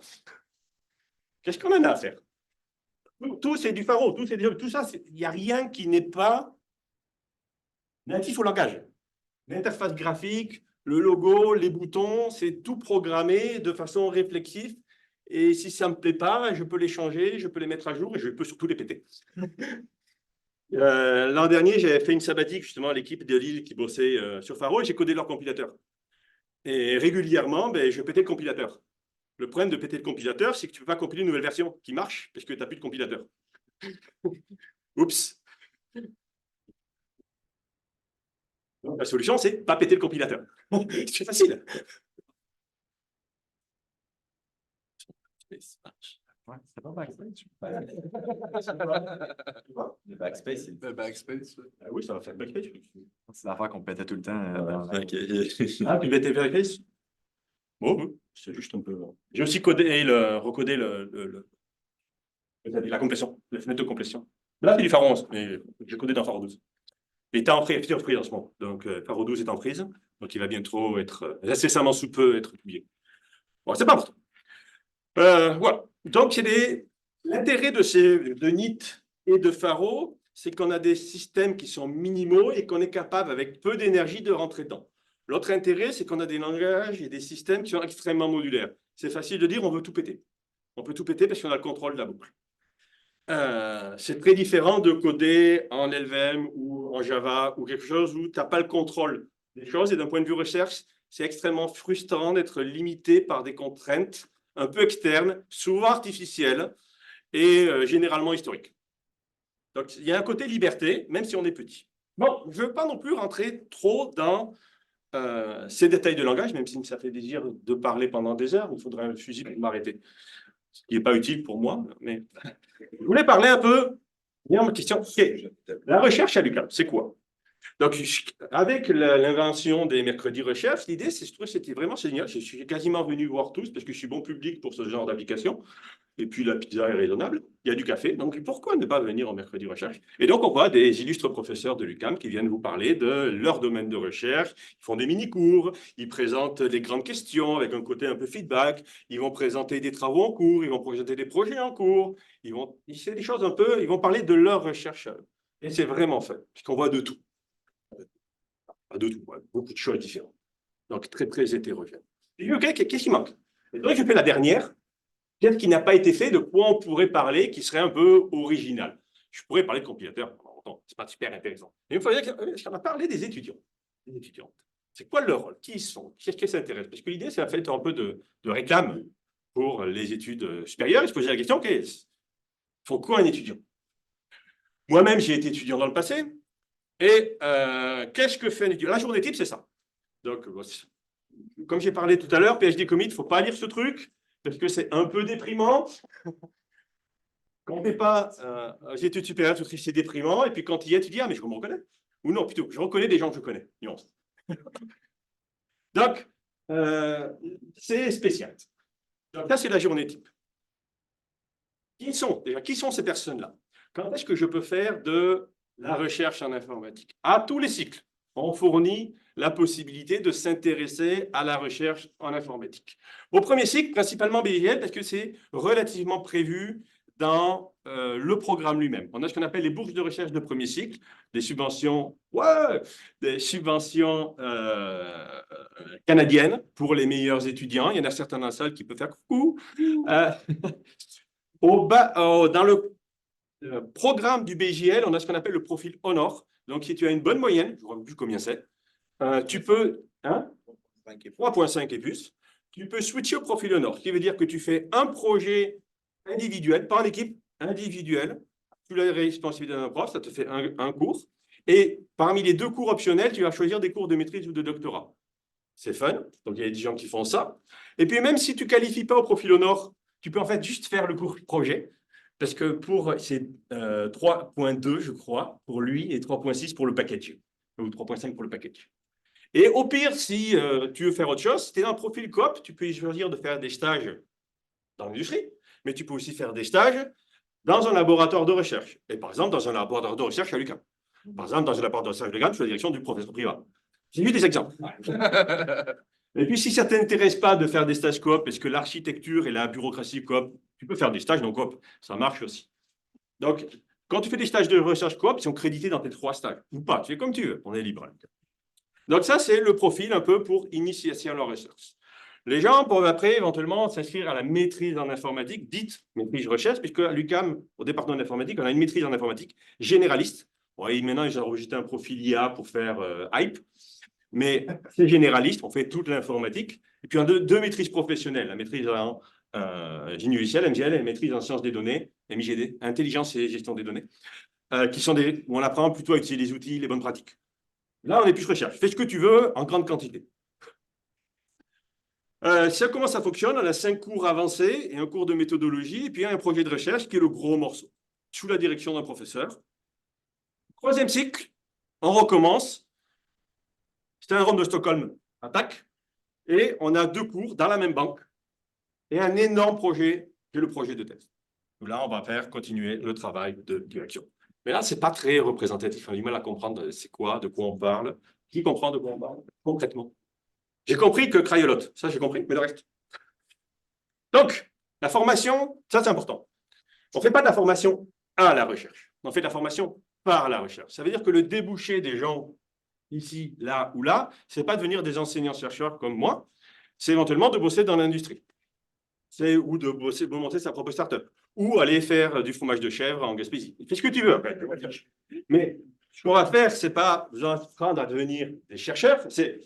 Qu'est-ce qu'on en a à faire? Tout, c'est du Faro. Tout ça, il n'y a rien qui n'est pas natif au langage. L'interface graphique, le logo, les boutons, c'est tout programmé de façon réflexive. Et si ça ne me plaît pas, je peux les changer, je peux les mettre à jour et je peux surtout les péter. L'an dernier, j'avais fait une sabbatique justement à l'équipe de Lille qui bossait sur Faro et j'ai codé leur compilateur. Et régulièrement, je pétais le compilateur. Le problème de péter le compilateur, c'est que tu ne peux pas compiler une nouvelle version qui marche parce que tu n'as plus de compilateur. Oups. Donc, la solution, c'est pas péter le compilateur. C'est facile. Ouais, c'est pas Backspace. Le Backspace, c'est Le backspace. Ah oui, ça va faire backspace. l'affaire qu'on pétait tout le temps. Ah, tu mettais backspace? Bon, oui, c'est juste un peu. J'ai aussi recodé la complétion, la fenêtre de complétion. Là, c'est du Faro 11, mais j'ai codé dans Faro 12. Il est en prise en ce moment. Donc, Faro 12 est en prise. Donc, il va bientôt être incessamment sous peu être publié. Bon, c'est pas important. Voilà. Donc, l'intérêt de NIT et de Faro, c'est qu'on a des systèmes qui sont minimaux et qu'on est capable, avec peu d'énergie, de rentrer dedans. L'autre intérêt, c'est qu'on a des langages et des systèmes qui sont extrêmement modulaires. C'est facile de dire on veut tout péter. On peut tout péter parce qu'on a le contrôle de la boucle. C'est très différent de coder en LVM ou en Java ou quelque chose où tu n'as pas le contrôle des choses. Et d'un point de vue recherche, c'est extrêmement frustrant d'être limité par des contraintes un peu externes, souvent artificielles et généralement historiques. Donc, il y a un côté liberté, même si on est petit. Bon, je ne veux pas non plus rentrer trop dans ces détails de langage, même si ça fait plaisir de parler pendant des heures. Il faudrait un fusil pour m'arrêter. Ce qui n'est pas utile pour moi, mais je voulais parler un peu. Il y a une question. La recherche à l'UQAM, c'est quoi? Donc, avec l'invention des mercredis recherche, l'idée, je trouve que c'était vraiment génial. Je suis quasiment venu voir tous parce que je suis bon public pour ce genre d'application. Et puis, la pizza est raisonnable. Il y a du café. Donc, pourquoi ne pas venir au mercredi recherche? Et donc, on voit des illustres professeurs de l'UQAM qui viennent vous parler de leur domaine de recherche. Ils font des mini-cours. Ils présentent les grandes questions avec un côté un peu feedback. Ils vont présenter des travaux en cours. Ils vont présenter des projets en cours. C'est des choses un peu... Ils vont parler de leur recherche. Et c'est vraiment fait. Puisqu'on voit de tout. Pas de tout. Beaucoup de choses différentes. Donc, très, très hétérogène. Et OK, qu'est-ce qui manque? Et donc, je fais la dernière. Qu'est-ce qui n'a pas été fait, de quoi on pourrait parler qui serait un peu original? Je pourrais parler de compilateur, c'est pas super intéressant. Et il me fallait qu'on a parlé des étudiants, des étudiantes. C'est quoi leur rôle? Qui ils sont? Qu'est-ce qui s'intéresse? Parce que l'idée, c'est en fait un peu de réclame pour les études supérieures et se poser la question, faut quoi un étudiant? Moi-même, j'ai été étudiant dans le passé. Et qu'est-ce que fait un étudiant? La journée type, c'est ça. Donc, comme j'ai parlé tout à l'heure, PhD Commit, il ne faut pas lire ce truc, parce que c'est un peu déprimant. Quand on ne fait pas études supérieures, c'est déprimant. Et puis quand il y a, tu dis, ah, mais je me reconnais. Ou non, plutôt, je reconnais des gens que je connais. Nuance. Donc, c'est spécial. Donc, ça, c'est la journée type. Qui sont ces personnes-là? Quand est-ce que je peux faire de la recherche en informatique? À tous les cycles, on fournit la possibilité de s'intéresser à la recherche en informatique. Au premier cycle, principalement BGL, parce que c'est relativement prévu dans le programme lui-même. On a ce qu'on appelle les bourses de recherche de premier cycle, des subventions canadiennes pour les meilleurs étudiants. Il y en a certains dans la salle qui peuvent faire coucou. Dans le programme du BJL, on a ce qu'on appelle le profil Honor. Donc, si tu as une bonne moyenne, je ne vois plus combien c'est, tu peux, 3,5 et plus, tu peux switcher au profil Honor, ce qui veut dire que tu fais un projet individuel, pas en équipe, individuel. Tu l'as responsabilité d'un prof, ça te fait un cours. Et parmi les 2 cours optionnels, tu vas choisir des cours de maîtrise ou de doctorat. C'est fun, donc il y a des gens qui font ça. Et puis, même si tu ne qualifies pas au profil Honor, tu peux en fait juste faire le cours projet. Parce que c'est 3,2, je crois, pour lui, et 3,6 pour le package, ou 3,5 pour le package. Et au pire, si tu veux faire autre chose, si tu es dans un profil coop, tu peux choisir de faire des stages dans l'industrie, mais tu peux aussi faire des stages dans un laboratoire de recherche. Et par exemple, dans un laboratoire de recherche à l'UQAM. Par exemple, dans un laboratoire de recherche à l'UQAM, sous la direction du professeur Privat. J'ai eu des exemples. Et puis, si ça ne t'intéresse pas de faire des stages coop, parce que l'architecture et la bureaucratie coop, tu peux faire des stages non coop, ça marche aussi. Donc, quand tu fais des stages de recherche coop, ils sont crédités dans tes 3 stages. Ou pas, tu fais comme tu veux, on est libre. Donc, ça, c'est le profil un peu pour initiation à la recherche. Les gens peuvent après, éventuellement, s'inscrire à la maîtrise en informatique, dite maîtrise recherche, puisque à l'UQAM, au département d'informatique, on a une maîtrise en informatique généraliste. Bon, et maintenant, ils ont rejeté un profil IA pour faire hype. Mais c'est généraliste, on fait toute l'informatique. Et puis, on a 2 maîtrises professionnelles, la maîtrise en génie logiciel, MGL, et la maîtrise en sciences des données, MIGD, intelligence et gestion des données, qui sont où on apprend plutôt à utiliser les outils, les bonnes pratiques. Là, on est plus recherche. Fais ce que tu veux en grande quantité. Comment ça fonctionne? On a 5 cours avancés et un cours de méthodologie, et puis un projet de recherche qui est le gros morceau, sous la direction d'un professeur. 3e cycle, on recommence. C'est un rond de Stockholm attaque. Et on a 2 cours dans la même banque et un énorme projet qui est le projet de thèse. Donc là, on va faire continuer le travail de direction. Mais là, ce n'est pas très représentatif. On a du mal à comprendre c'est quoi, de quoi on parle. Qui comprend de quoi on parle concrètement? J'ai compris que Crayolote, ça j'ai compris, mais le reste. Donc, la formation, ça c'est important. On ne fait pas de la formation à la recherche. On fait de la formation par la recherche. Ça veut dire que le débouché des gens ici, là ou là, ce n'est pas devenir des enseignants-chercheurs comme moi, c'est éventuellement de bosser dans l'industrie. C'est ou de bosser, de monter sa propre start-up, ou aller faire du fromage de chèvre en Gaspésie. Fais ce que tu veux. Mais ce qu'on va faire, ce n'est pas vous apprendre à devenir des chercheurs, c'est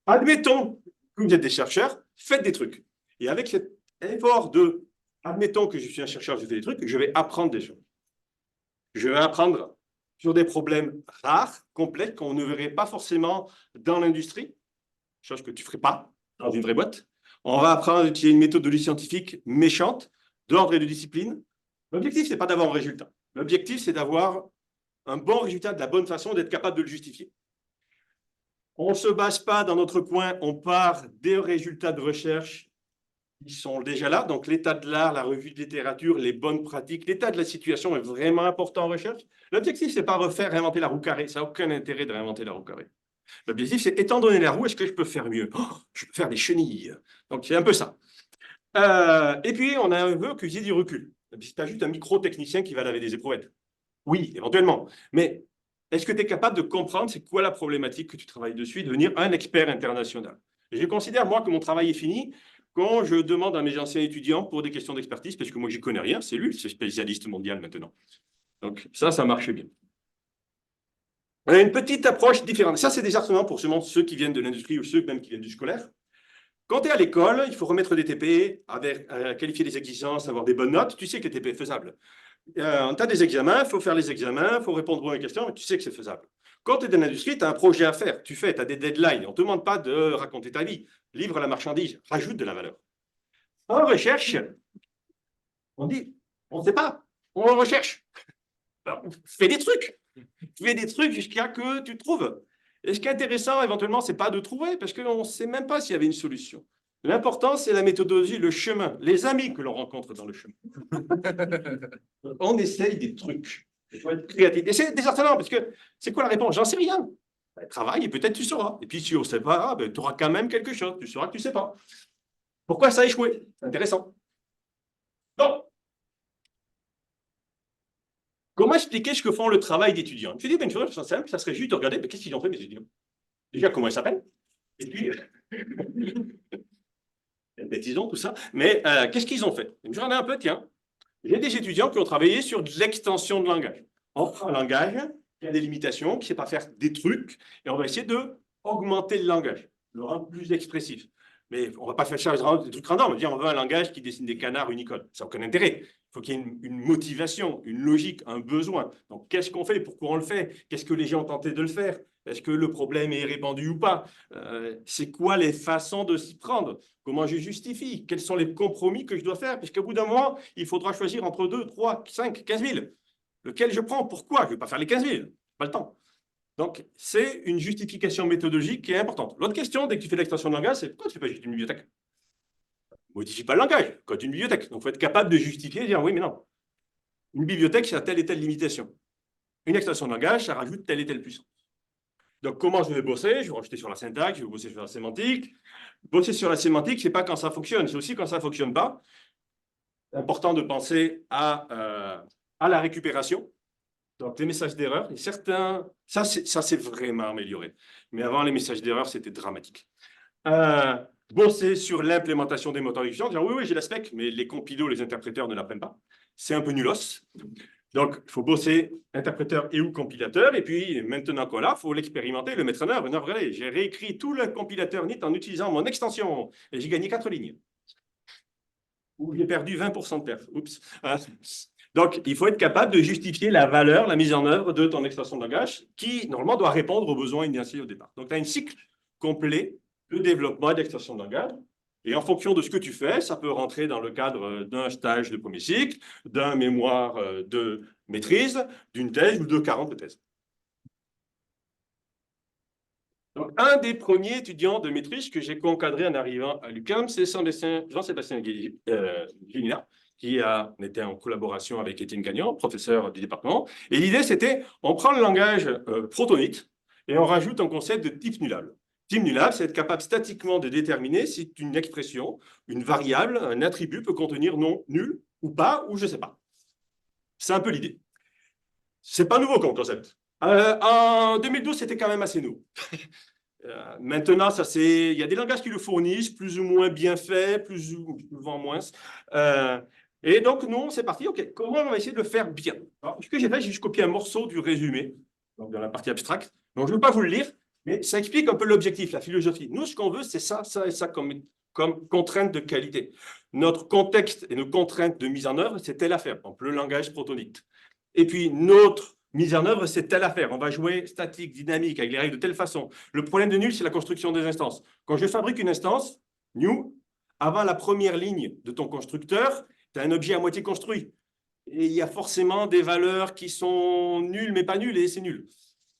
admettons que vous êtes des chercheurs, faites des trucs. Et avec cet effort de admettons que je suis un chercheur, je fais des trucs, je vais apprendre des choses. Je vais apprendre sur des problèmes rares, complexes, qu'on ne verrait pas forcément dans l'industrie, chose que tu ne ferais pas dans une vraie boîte. On va apprendre à utiliser une méthodologie scientifique méchante, d'ordre et de discipline. L'objectif, ce n'est pas d'avoir un résultat. L'objectif, c'est d'avoir un bon résultat de la bonne façon, d'être capable de le justifier. On ne se base pas dans notre coin, on part des résultats de recherche qui sont déjà là. Donc, l'état de l'art, la revue de littérature, les bonnes pratiques, l'état de la situation est vraiment important en recherche. L'objectif, ce n'est pas refaire, réinventer la roue carrée. Ça n'a aucun intérêt de réinventer la roue carrée. L'objectif, c'est, étant donné la roue, est-ce que je peux faire mieux? Oh, je peux faire des chenilles. Donc, c'est un peu ça. Et puis, on a un vœu que j'ai du recul. Si tu as juste un micro-technicien qui va laver des éprouvettes. Oui, éventuellement. Mais est-ce que tu es capable de comprendre c'est quoi la problématique que tu travailles dessus et devenir un expert international? Et je considère, moi, que mon travail est fini quand je demande à mes anciens étudiants pour des questions d'expertise, parce que moi, je n'y connais rien, c'est lui, c'est spécialiste mondial maintenant. Donc, ça marche bien. On a une petite approche différente. Ça, c'est des arsenaux pour ceux qui viennent de l'industrie ou ceux même qui viennent du scolaire. Quand tu es à l'école, il faut remettre des TP, qualifier les exigences, avoir des bonnes notes. Tu sais que les TP est faisable. Tu as des examens, il faut faire les examens, il faut répondre aux questions, mais tu sais que c'est faisable. Quand tu es dans l'industrie, tu as un projet à faire. Tu as des deadlines. On ne te demande pas de raconter ta vie. Livre la marchandise, rajoute de la valeur. En recherche, on dit, on ne sait pas, on recherche. Alors, fais des trucs. Fais des trucs jusqu'à que tu trouves. Et ce qui est intéressant, éventuellement, ce n'est pas de trouver, parce qu'on ne sait même pas s'il y avait une solution. L'important, c'est la méthodologie, le chemin, les amis que l'on rencontre dans le chemin. On essaye des trucs. Il faut être créatif. Et c'est désarçonnant, parce que c'est quoi la réponse? J'en sais rien. Travaille et peut-être tu sauras. Et puis, si on ne sait pas, tu auras quand même quelque chose. Tu sauras que tu ne sais pas. Pourquoi ça a échoué? C'est intéressant. Bon. Comment expliquer ce que font le travail d'étudiants? Je me dis, une chose simple, ça serait juste de regarder, mais qu'est-ce qu'ils ont fait, mes étudiants? Déjà, comment ils s'appellent? Et puis, bêtisons, tout ça. Mais qu'est-ce qu'ils ont fait? Je regarde un peu, tiens. J'ai des étudiants qui ont travaillé sur de l'extension de langage. On prend un langage qui a des limitations, qui ne sait pas faire des trucs, et on va essayer d'augmenter le langage, le rendre plus expressif. Mais on ne va pas faire des trucs random, on va dire on veut un langage qui dessine des canards Unicode. Ça n'a aucun intérêt. Il faut qu'il y ait une motivation, une logique, un besoin. Donc, qu'est-ce qu'on fait? Pourquoi on le fait? Qu'est-ce que les gens ont tenté de le faire? Est-ce que le problème est répandu ou pas? C'est quoi les façons de s'y prendre? Comment je justifie? Quels sont les compromis que je dois faire? Parce qu'au bout d'un moment, il faudra choisir entre 2, 3, 5, 15 000. Lequel je prends? Pourquoi? Je ne vais pas faire les 15 000. Pas le temps. Donc, c'est une justification méthodologique qui est importante. L'autre question, dès que tu fais l'extension de langage, c'est pourquoi tu ne fais pas juste une bibliothèque? Modifie pas le langage, code une bibliothèque. Donc, il faut être capable de justifier et dire oui, mais non. Une bibliothèque, ça a telle et telle limitation. Une extension de langage, ça rajoute telle et telle puissance. Donc, comment je vais bosser? Je vais rajouter sur la syntaxe, je vais bosser sur la sémantique. Bosser sur la sémantique, ce n'est pas quand ça fonctionne, c'est aussi quand ça ne fonctionne pas. C'est important de penser à la récupération. Donc, les messages d'erreur, certains, ça c'est vraiment amélioré. Mais avant, les messages d'erreur, c'était dramatique. Bosser sur l'implémentation des moteurs d'exécution, dire oui, j'ai la spec, mais les compilos, les interpréteurs ne l'apprennent pas. C'est un peu nulos. Donc, il faut bosser interpréteur et ou compilateur. Et puis, maintenant qu'on l'a, il faut l'expérimenter, le mettre en œuvre. Non, regardez, j'ai réécrit tout le compilateur NIT en utilisant mon extension. Et j'ai gagné 4 lignes. Ou j'ai perdu 20% de perf. Oups. Donc, il faut être capable de justifier la valeur, la mise en œuvre de ton extension de langage qui, normalement, doit répondre aux besoins initiés au départ. Donc, tu as un cycle complet de développement et d'extension de langage. Et en fonction de ce que tu fais, ça peut rentrer dans le cadre d'un stage de premier cycle, d'un mémoire de maîtrise, d'une thèse ou de 40 de thèse. Donc, un des premiers étudiants de maîtrise que j'ai co-encadré en arrivant à l'UQAM, c'est Jean-Sébastien Guénina, qui était en collaboration avec Étienne Gagnon, professeur du département. Et l'idée, c'était, on prend le langage protonite et on rajoute un concept de type nullable. Type nullable, c'est être capable statiquement de déterminer si une expression, une variable, un attribut peut contenir non nul ou pas, ou je ne sais pas. C'est un peu l'idée. Ce n'est pas nouveau comme concept. En 2012, c'était quand même assez nouveau. Maintenant, il y a des langages qui le fournissent, plus ou moins bien fait, plus ou moins. Et donc, nous, c'est parti. OK, comment on va essayer de le faire bien? Alors, ce que j'ai fait, j'ai juste copié un morceau du résumé, donc dans la partie abstracte. Donc, je ne vais pas vous le lire, mais ça explique un peu l'objectif, la philosophie. Nous, ce qu'on veut, c'est ça, ça et ça comme contrainte de qualité. Notre contexte et nos contraintes de mise en œuvre, c'est telle affaire, par exemple, le langage protonite. Et puis, notre mise en œuvre, c'est telle affaire. On va jouer statique, dynamique, avec les règles de telle façon. Le problème de nul, c'est la construction des instances. Quand je fabrique une instance, new, avant la première ligne de ton constructeur, tu as un objet à moitié construit. Et il y a forcément des valeurs qui sont nulles, mais pas nulles, et c'est nul.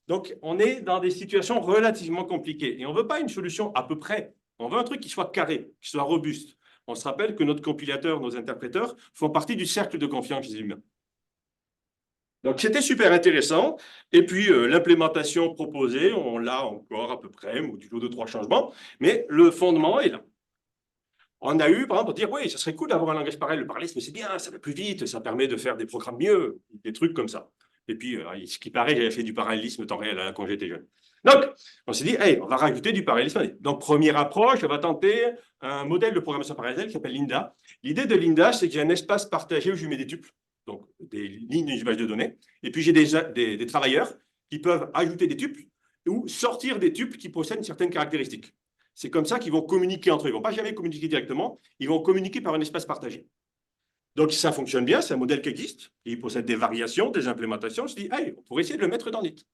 Donc, on est dans des situations relativement compliquées. Et on ne veut pas une solution à peu près. On veut un truc qui soit carré, qui soit robuste. On se rappelle que notre compilateur, nos interpréteurs font partie du cercle de confiance des humains. Donc, c'était super intéressant. Et puis, l'implémentation proposée, on l'a encore à peu près, modulo de 3 changements, mais le fondement est là. On a eu, par exemple, dire, oui, ça serait cool d'avoir un langage pareil, le parallélisme, c'est bien, ça va plus vite, ça permet de faire des programmes mieux, des trucs comme ça. Et puis, ce qui paraît, j'avais fait du parallélisme temps réel quand j'étais jeune. Donc, on s'est dit, hey, on va rajouter du parallélisme. Donc, première approche, on va tenter un modèle de programmation parallèle qui s'appelle Linda. L'idée de Linda, c'est que j'ai un espace partagé où je mets des tuples, donc des lignes d'une base de données, et puis j'ai des travailleurs qui peuvent ajouter des tuples ou sortir des tuples qui possèdent certaines caractéristiques. C'est comme ça qu'ils vont communiquer entre eux. Ils ne vont pas jamais communiquer directement, ils vont communiquer par un espace partagé. Donc, ça fonctionne bien, c'est un modèle qui existe, il possède des variations, des implémentations. Je dis, hey, on pourrait essayer de le mettre dans NIT.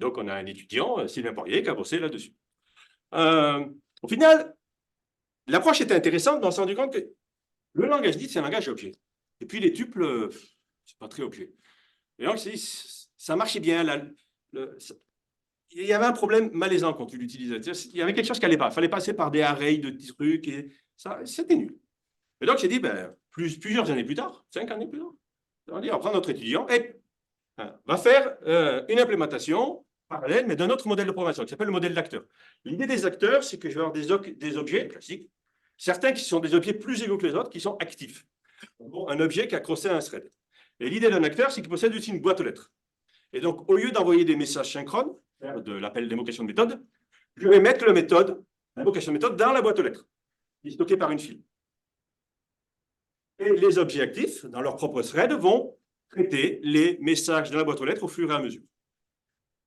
Donc, on a un étudiant, Sylvain Poirier, qui a bossé là-dessus. Au final, l'approche était intéressante, mais on s'est rendu compte que le langage NIT, c'est un langage objet. Et puis, les tuples, c'est pas très objet. Et donc, ça marchait bien. Il y avait un problème malaisant quand tu l'utilisais. Il y avait quelque chose qui n'allait pas. Il fallait passer par des arrays de petits trucs et ça, c'était nul. Et donc, j'ai dit, ben, plusieurs années plus tard, 5 années plus tard, on va prendre notre étudiant et va faire une implémentation parallèle, mais d'un autre modèle de programmation qui s'appelle le modèle d'acteur. L'idée des acteurs, c'est que je vais avoir des objets classiques, certains qui sont des objets plus égaux que les autres, qui sont actifs. Bon, un objet qui a crossé un thread. Et l'idée d'un acteur, c'est qu'il possède aussi une boîte aux lettres. Et donc, au lieu d'envoyer des messages synchrones, de l'appel d'évocation de méthode, je vais mettre l'invocation de méthode dans la boîte aux lettres, qui est stockée par une file. Et les objets actifs, dans leur propre thread, vont traiter les messages de la boîte aux lettres au fur et à mesure.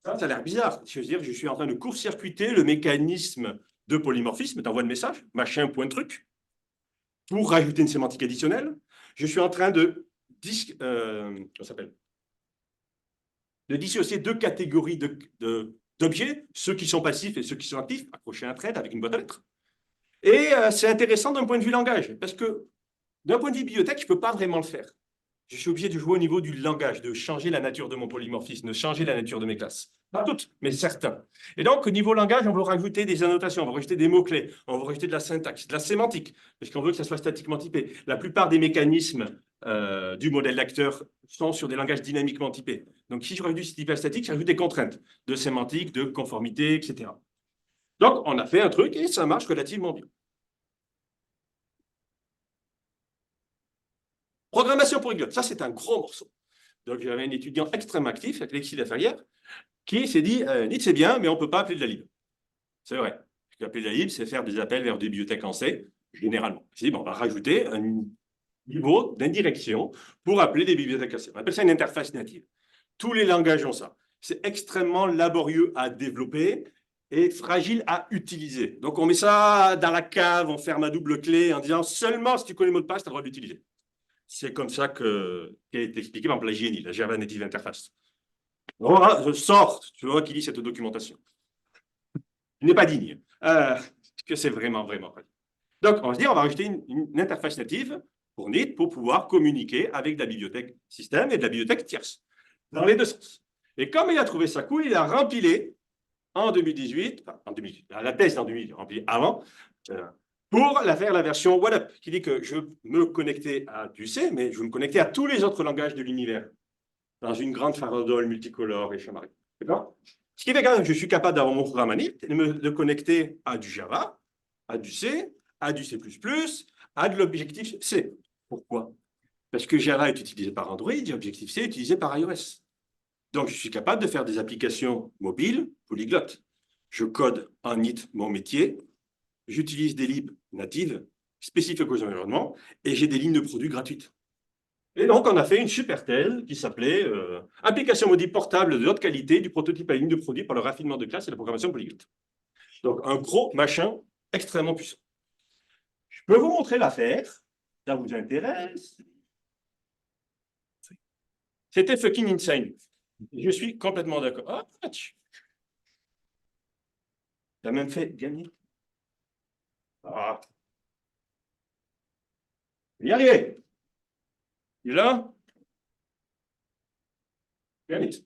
Ça a l'air bizarre. Je veux dire, je suis en train de court-circuiter le mécanisme de polymorphisme d'envoi de message, machin, point, truc, pour rajouter une sémantique additionnelle. Je suis en train de dissocier 2 catégories d'objets, ceux qui sont passifs et ceux qui sont actifs, accrocher un thread avec une boîte à lettres. Et c'est intéressant d'un point de vue langage, parce que d'un point de vue bibliothèque, je ne peux pas vraiment le faire. Je suis obligé de jouer au niveau du langage, de changer la nature de mon polymorphisme, de changer la nature de mes classes. Pas toutes, mais certains. Et donc, au niveau langage, on veut rajouter des annotations, on veut rajouter des mots-clés, on veut rajouter de la syntaxe, de la sémantique, parce qu'on veut que ça soit statiquement typé. La plupart des mécanismes du modèle d'acteur sont sur des langages dynamiquement typés. Donc, si je rajoute du typage statique, je rajoute des contraintes de sémantique, de conformité, etc. Donc, on a fait un truc et ça marche relativement bien. Programmation polyglotte, ça c'est un gros morceau. Donc j'avais un étudiant extrêmement actif, Alexis Laferrière, qui s'est dit, NIT c'est bien, mais on ne peut pas appeler de la lib. C'est vrai. Parce qu'appeler de la lib, c'est faire des appels vers des bibliothèques en C, généralement. Il s'est dit, bon, on va rajouter un niveau d'indirection pour appeler des bibliothèques en C. On appelle ça une interface native. Tous les langages ont ça. C'est extrêmement laborieux à développer et fragile à utiliser. Donc on met ça dans la cave, on ferme à double clé en disant, seulement si tu connais le mot de passe, tu as le droit de l'utiliser. C'est comme ça qu'elle est expliquée par exemple la JNI, la Java Native Interface. Voilà, je sors, tu vois, qui dit cette documentation. Il n'est pas digne. Que c'est vraiment, vraiment vrai. Donc, on va se dire, on va rajouter une interface native pour NIT pour pouvoir communiquer avec de la bibliothèque système et de la bibliothèque tierce, dans les deux sens. Et comme il a trouvé ça cool, il a rempilé en 2018, enfin, en 2018, la thèse en 2018, rempli avant, pour faire la version WhatUp, qui dit que je me connectais à du C, mais je veux me connecter à tous les autres langages de l'univers, dans une grande farandole multicolore et chamarrée. D'accord? Ce qui fait que je suis capable d'avoir mon programme à NIT, de connecter à du Java, à du C, à du C++, à de l'Objective C. Pourquoi? Parce que Java est utilisé par Android et Objective-C est utilisé par iOS. Donc, je suis capable de faire des applications mobiles polyglottes. Je code en NIT mon métier, j'utilise des libs natives spécifiques aux environnements et j'ai des lignes de produits gratuites. Et donc, on a fait une super thèse qui s'appelait Application mobile portable de haute qualité du prototype à ligne de produit par le raffinement de classe et la programmation polyglotte. Donc, un gros machin extrêmement puissant. Je peux vous montrer l'affaire. Ça vous intéresse? C'était fucking insane. Je suis complètement d'accord. Ah, tu as même fait gagner. Ah. Il y arriver. Il est là? Granite.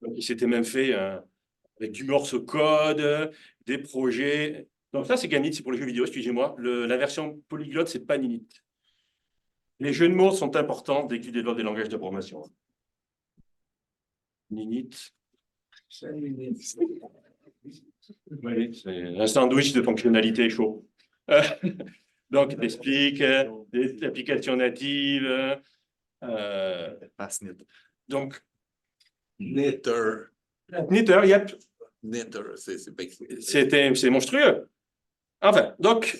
Donc, il s'était même fait avec du morse code, des projets. Donc, ça, c'est Granite, c'est pour les jeux vidéo, excusez-moi. La version polyglotte, c'est pas Ninit. Les jeux de mots sont importants dès que tu développes des langages de programmation. Ninit. Oui, c'est un sandwich de fonctionnalités chaud. Donc, t'expliques des applications natives. Donc, Knitter. Knitter, yep, Knitter, c'est pas c'est monstrueux. Enfin, donc,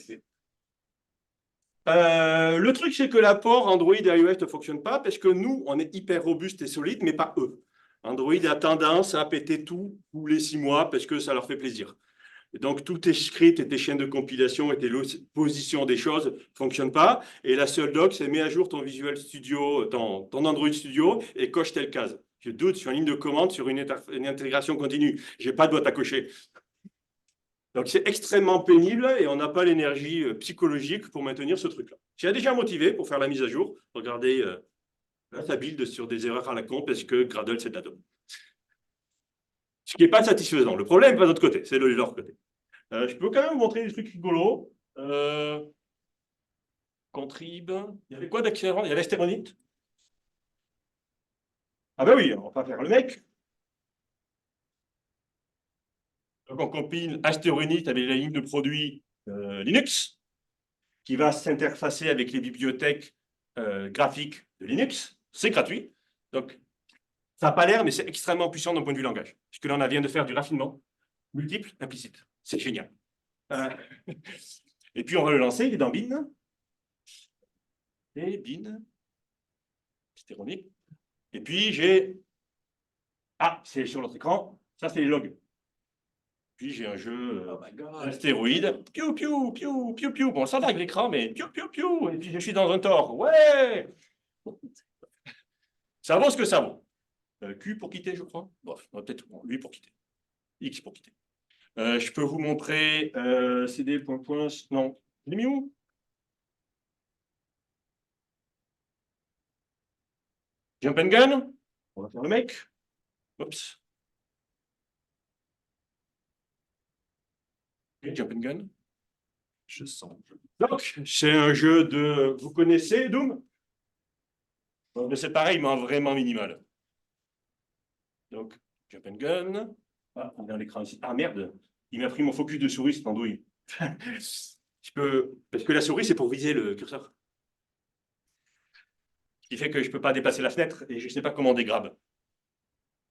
le truc, c'est que l'apport Android et iOS ne fonctionne pas parce que nous, on est hyper robuste et solide, mais pas eux. Android a tendance à péter tout tous les 6 mois parce que ça leur fait plaisir. Et donc, tous tes scripts et tes chaînes de compilation et tes positions des choses ne fonctionnent pas. Et la seule doc, c'est mets à jour ton Visual Studio, ton Android Studio et coche telle case. Je doute sur une ligne de commande, sur une intégration continue. Je n'ai pas de boîte à cocher. Donc, c'est extrêmement pénible et on n'a pas l'énergie psychologique pour maintenir ce truc-là. J'ai déjà motivé pour faire la mise à jour. Regardez sa build sur des erreurs à la con parce que Gradle, c'est de la dope. Ce qui n'est pas satisfaisant. Le problème, pas de l'autre côté, c'est de leur côté. Je peux quand même vous montrer des trucs rigolos. Contrib. Il y avait quoi d'accélérant? Il y avait Astéronite. Ah ben oui, on va faire le mec. Donc on compile Astéronite avec la ligne de produit Linux, qui va s'interfacer avec les bibliothèques graphiques de Linux. C'est gratuit. Donc, ça n'a pas l'air, mais c'est extrêmement puissant d'un point de vue langage. Puisque là, on vient de faire du raffinement multiple, implicite. C'est génial. Et puis, on va le lancer. Il est dans Bin. Et Bin. Astéronite. Et puis, j'ai... Ah, c'est sur l'autre écran. Ça, c'est les logs. Puis, j'ai un jeu astéroïde. Piou, piou, piou, piou, piou. Bon, ça va avec l'écran, mais piou, piou, piou. Et puis, je suis dans un tort. Ouais! Ça vaut ce que ça vaut. Q pour quitter, je crois. Bon, peut-être lui pour quitter. X pour quitter. Je peux vous montrer CD. Non. Je l'ai mis où? Jump and gun. On va faire le mec. Oups. Okay, jump and gun. Je sens. Donc, c'est un jeu de... Vous connaissez Doom? Donc, c'est pareil, mais vraiment minimal. Donc, jump and gun. Ah, dans l'écran ici. Ah merde, il m'a pris mon focus de souris, cette andouille. Parce que la souris, c'est pour viser le curseur. Ce qui fait que je ne peux pas dépasser la fenêtre et je ne sais pas comment dégrabe.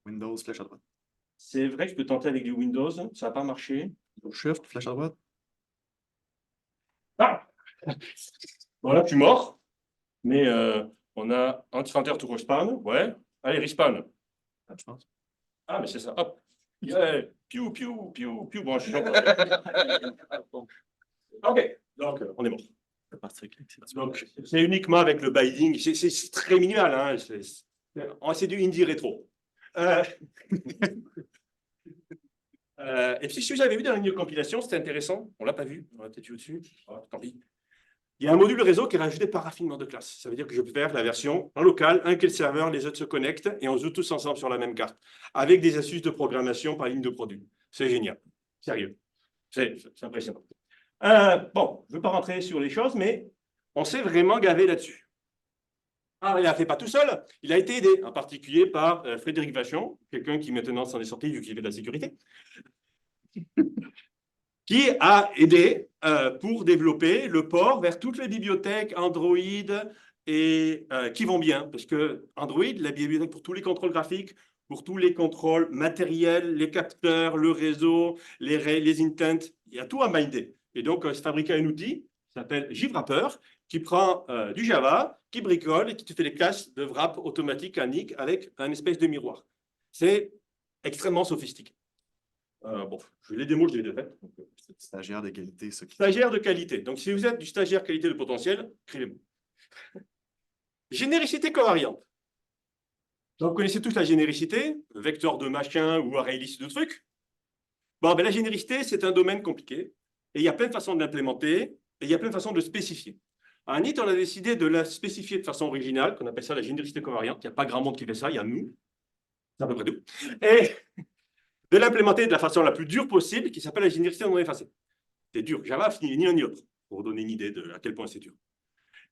Windows, flèche à droite. C'est vrai que je peux tenter avec du Windows, ça n'a pas marché. Shift, flèche à droite. Ah bon, là, je suis mort. Mais on a anti-enter to respawn. Ouais. Allez, respawn. Ah, je pense. Ah, mais c'est ça. Hop. Yeah. Piou, piou, piou, piou. Bon, je suis OK. Donc, on est mort. Donc, c'est uniquement avec le binding. C'est très minimal. Hein. C'est du indie rétro. Et puis, si vous avez vu dans la ligne de compilation, c'était intéressant. On ne l'a pas vu. On l'a peut-être vu au-dessus. Ah, tant pis. Il y a un module réseau qui est rajouté par raffinement de classe. Ça veut dire que je peux faire la version en local, un qui est le serveur, les autres se connectent et on joue tous ensemble sur la même carte, avec des astuces de programmation par ligne de produit. C'est génial. Sérieux. C'est impressionnant. Bon, je ne veux pas rentrer sur les choses, mais on s'est vraiment gavé là-dessus. Ah, il ne l'a fait pas tout seul. Il a été aidé, en particulier par Frédéric Vachon, quelqu'un qui maintenant s'en est sorti vu qu'il fait de la sécurité, qui a aidé pour développer le port vers toutes les bibliothèques Android et qui vont bien. Parce que Android, la bibliothèque pour tous les contrôles graphiques, pour tous les contrôles matériels, les capteurs, le réseau, les intents, il y a tout à minder. Et donc, se fabriquer un outil qui s'appelle JWrapper, qui prend du Java, qui bricole et qui te fait les classes de wrap automatique à NIC avec un espèce de miroir. C'est extrêmement sophistiqué. Bon, les démos, je les ai faites. Stagiaire de qualité, ce qui... Stagiaire de qualité. Donc, si vous êtes du stagiaire qualité de potentiel, écrivez-moi. Généricité covariante. Donc, vous connaissez tous la généricité, vecteur de machin ou array list de trucs. Bon, ben, la généricité, c'est un domaine compliqué. Et il y a plein de façons de l'implémenter et il y a plein de façons de le spécifier. À init, on a décidé de la spécifier de façon originale, qu'on appelle ça la généricité covariante. Il n'y a pas grand monde qui fait ça, il y a nous. C'est à peu près tout. Et de l'implémenter de la façon la plus dure possible, qui s'appelle la généricité non effacée. C'est dur. Java finit ni l'un ni l'autre, pour vous donner une idée de à quel point c'est dur.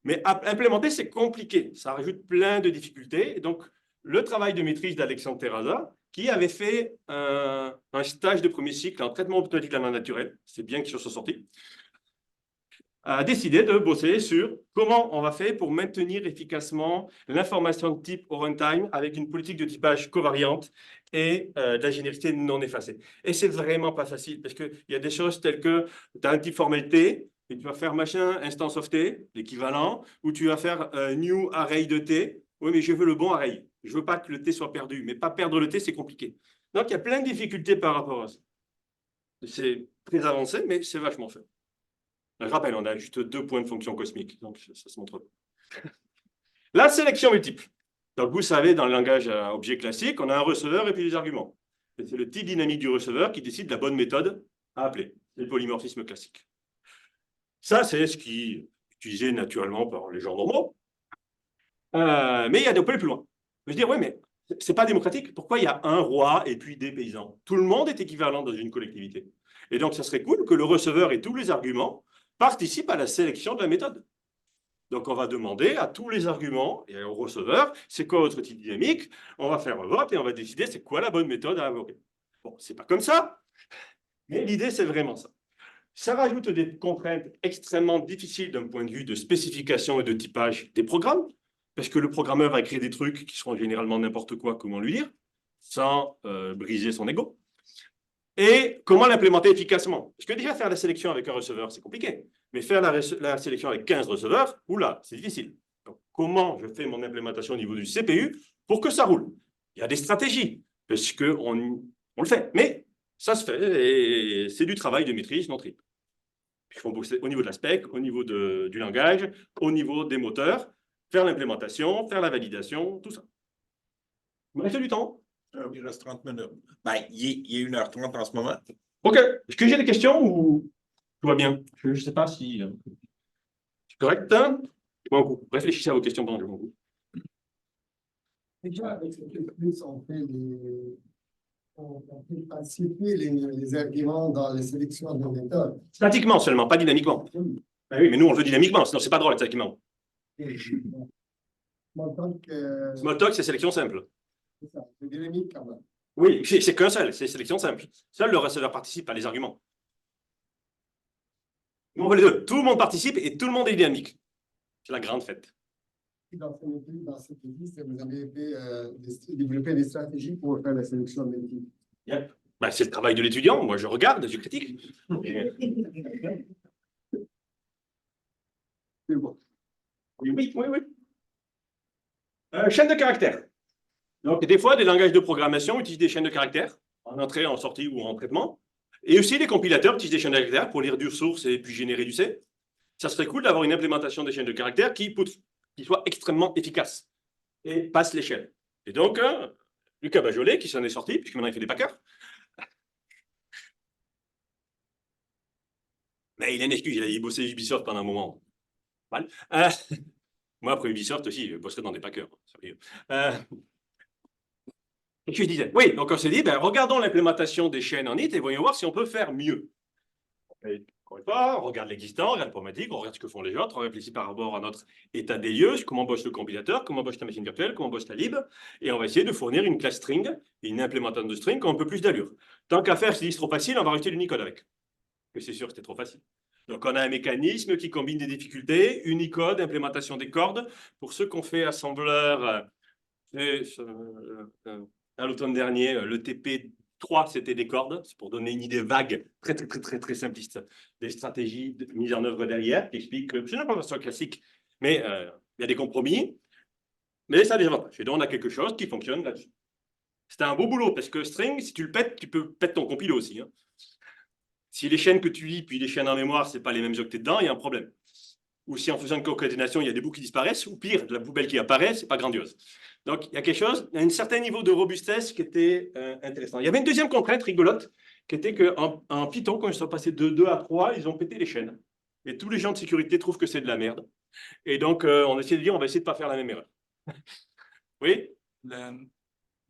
Mais implémenter, c'est compliqué. Ça rajoute plein de difficultés. Et donc, le travail de maîtrise d'Alexandre Terraza, qui avait fait un stage de premier cycle en traitement automatique de la main naturelle, c'est bien qu'ils se soient sortis, a décidé de bosser sur comment on va faire pour maintenir efficacement l'information de type au runtime avec une politique de typage covariante et de la généricité non effacée. Et c'est vraiment pas facile parce qu'il y a des choses telles que tu as un type formel T et tu vas faire machin instance of T, l'équivalent, ou tu vas faire new array de T. Oui, mais je veux le bon array. Je veux pas que le T soit perdu, mais pas perdre le T, c'est compliqué. Donc, il y a plein de difficultés par rapport à ça. C'est très avancé, mais c'est vachement fait. Je rappelle, on a juste 2 points de fonction cosmique, donc ça se montre pas. La sélection multiple. Donc, vous savez, dans le langage à objet classique, on a un receveur et puis des arguments. C'est le type dynamique du receveur qui décide de la bonne méthode à appeler. C'est le polymorphisme classique. Ça, c'est ce qui est utilisé naturellement par les gens normaux. Mais il y a des peu plus loin. Je veux dire, oui, mais ce n'est pas démocratique. Pourquoi il y a un roi et puis des paysans? Tout le monde est équivalent dans une collectivité. Et donc, ça serait cool que le receveur et tous les arguments participent à la sélection de la méthode. Donc, on va demander à tous les arguments et au receveur, c'est quoi votre type dynamique? On va faire un vote et on va décider c'est quoi la bonne méthode à invoquer. Bon, c'est pas comme ça, mais l'idée, c'est vraiment ça. Ça rajoute des contraintes extrêmement difficiles d'un point de vue de spécification et de typage des programmes, parce que le programmeur va créer des trucs qui seront généralement n'importe quoi, comment lui dire, sans briser son ego. Et comment l'implémenter efficacement? Parce que déjà, faire la sélection avec un receveur, c'est compliqué. Mais faire la sélection avec 15 receveurs, oula, c'est difficile. Donc, comment je fais mon implémentation au niveau du CPU pour que ça roule? Il y a des stratégies, parce qu'on le fait. Mais ça se fait, et c'est du travail de maîtrise non triple. Il faut bosser au niveau de la spec, au niveau du langage, au niveau des moteurs, faire l'implémentation, faire la validation, tout ça. Il me reste du temps. Il reste 30 minutes. Ben, il est 1h30 en ce moment. OK. Est-ce que j'ai des questions ou tout va bien? Je ne sais pas si... c'est correct, hein? Bon, réfléchissez à vos questions pendant que je m'en coupe. Déjà, avec ce plus, on fait on fait participer les arguments dans les sélections de méthodes. Statiquement seulement, pas dynamiquement. Ben oui, mais nous, on le veut dynamiquement, sinon c'est pas drôle, statiquement. Smalltalk, c'est sélection simple. C'est ça, c'est dynamique quand même. Oui, c'est qu'un seul, c'est sélection simple. Seul le receveur participe à les arguments. Nous, on veut les deux. Tout le monde participe et tout le monde est dynamique. C'est la grande fête. Dans cette liste, vous avez développé des stratégies pour faire la sélection de métiers. Yep. Ben, c'est le travail de l'étudiant. Moi, je regarde, je critique. C'est bon. Oui. Chaîne de caractères. Donc, des fois, des langages de programmation utilisent des chaînes de caractères, en entrée, en sortie ou en traitement. Et aussi, les compilateurs utilisent des chaînes de caractères pour lire du source et puis générer du C. Ça serait cool d'avoir une implémentation des chaînes de caractères qui soit extrêmement efficace et passe l'échelle. Et donc, Lucas Bajolet, qui s'en est sorti, puisque maintenant il fait des packers. Mais il a une excuse, il a bossé Ubisoft pendant un moment. Mal. Moi, après Ubisoft aussi, je bosserai dans des packers. Sérieux. Et que je disais, oui, donc on s'est dit, regardons l'implémentation des chaînes en IT et voyons voir si on peut faire mieux. Et, encore une fois, on regarde l'existant, on regarde l'informatique, on regarde ce que font les autres, on réfléchit par rapport à notre état des lieux, comment bosse le compilateur, comment bosse ta machine virtuelle, comment bosse ta lib, et on va essayer de fournir une classe string et une implémentation de string qui ont un peu plus d'allure. Tant qu'à faire, si c'est trop facile, on va rajouter l'Unicode avec. Mais c'est sûr que c'était trop facile. Donc, on a un mécanisme qui combine des difficultés, Unicode, implémentation des cordes. Pour ceux qu'on fait assembleur, à l'automne dernier, le TP3, c'était des cordes. C'est pour donner une idée vague, très simpliste, des stratégies de mise en œuvre derrière, qui expliquent que c'est une implémentation classique, mais il y a des compromis. Mais ça a des avantages. Et donc, on a quelque chose qui fonctionne là-dessus. C'était un beau boulot, parce que string, si tu le pètes, tu peux péter ton compilo aussi. Hein. Si les chaînes que tu lis, puis les chaînes en mémoire, ce n'est pas les mêmes octets dedans, il y a un problème. Ou si en faisant une concaténation, il y a des bouts qui disparaissent, ou pire, de la poubelle qui apparaît, ce n'est pas grandiose. Donc, il y a quelque chose, il y a un certain niveau de robustesse qui était intéressant. Il y avait une deuxième contrainte rigolote, qui était qu'en Python, quand ils sont passés de 2 à 3, ils ont pété les chaînes. Et tous les gens de sécurité trouvent que c'est de la merde. Et donc, on essaie de dire, on va essayer de ne pas faire la même erreur. Oui?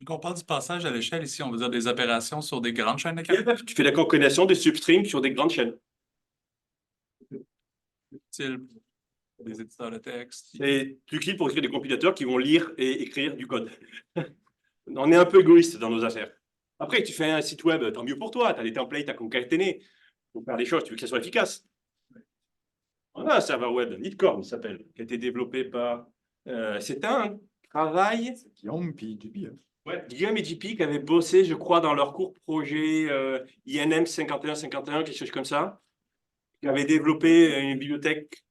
Quand on parle du passage à l'échelle, ici, on veut dire des opérations sur des grandes chaînes de caractères. Tu fais la concaténation des substrings sur des grandes chaînes. Style des éditeurs de texte. C'est utile pour écrire des compilateurs qui vont lire et écrire du code. On est un peu égoïste dans nos affaires. Après, tu fais un site web, tant mieux pour toi. Tu as des templates à concaténer. Pour faire des choses, tu veux que ça soit efficace. On a un serveur web, Nitcorn, il s'appelle, qui a été développé par... c'est un travail... Guillaume puis JP. Ouais, Guillaume et JP qui avaient bossé, je crois, dans leur court projet INM 5151, quelque chose comme ça, qui avaient développé une bibliothèque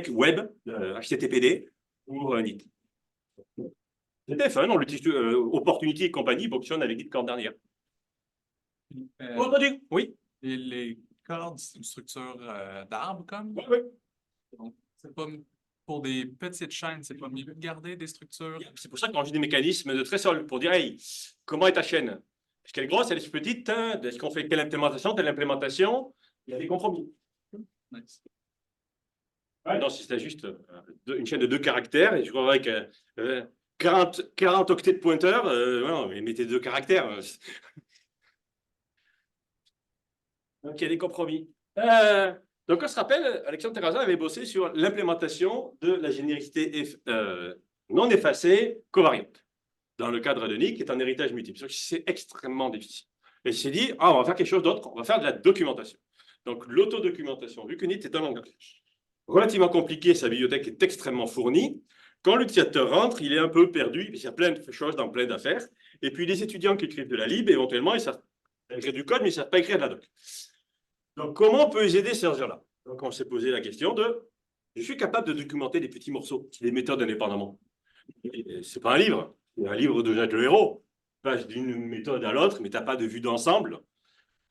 web, HTTPD, pour NIT. C'était fun, on l'utilise, Opportunity et compagnie fonctionnent avec Nitcorn derrière. Entendu? Oui. Et les cordes, c'est une structure d'arbre, comme? Oui. Donc, c'est pas pour des petites chaînes, c'est pas mieux de garder des structures. C'est pour ça qu'on rajoute des mécanismes de trésor pour dire, hey, comment est ta chaîne? Est-ce qu'elle est grosse, elle est petite? Hein? Est-ce qu'on fait telle implémentation? Il y a des compromis. Nice. Ouais, non, si c'était juste une chaîne de 2 caractères, et je crois que 40 octets de pointeurs, non, mais mettez 2 caractères. Donc, il y a des compromis. Donc, on se rappelle, Alexandre Terrazin avait bossé sur l'implémentation de la généricité non effacée covariante dans le cadre de NIC, qui est un héritage multiple. C'est extrêmement difficile. Et il s'est dit, on va faire quelque chose d'autre, on va faire de la documentation. Donc, l'autodocumentation, vu que NIT est un langage relativement compliqué, sa bibliothèque est extrêmement fournie. Quand l'utilisateur rentre, il est un peu perdu, il y a plein de choses dans plein d'affaires. Et puis, les étudiants qui écrivent de la lib, éventuellement, ils savent écrire du code, mais ils ne savent pas écrire de la doc. Donc, comment on peut les aider, ces gens-là? Donc, on s'est posé la question de, je suis capable de documenter des petits morceaux, des méthodes indépendamment. Ce n'est pas un livre, c'est un livre de Jacques Le Hérault. Tu passes d'une méthode à l'autre, mais tu n'as pas de vue d'ensemble.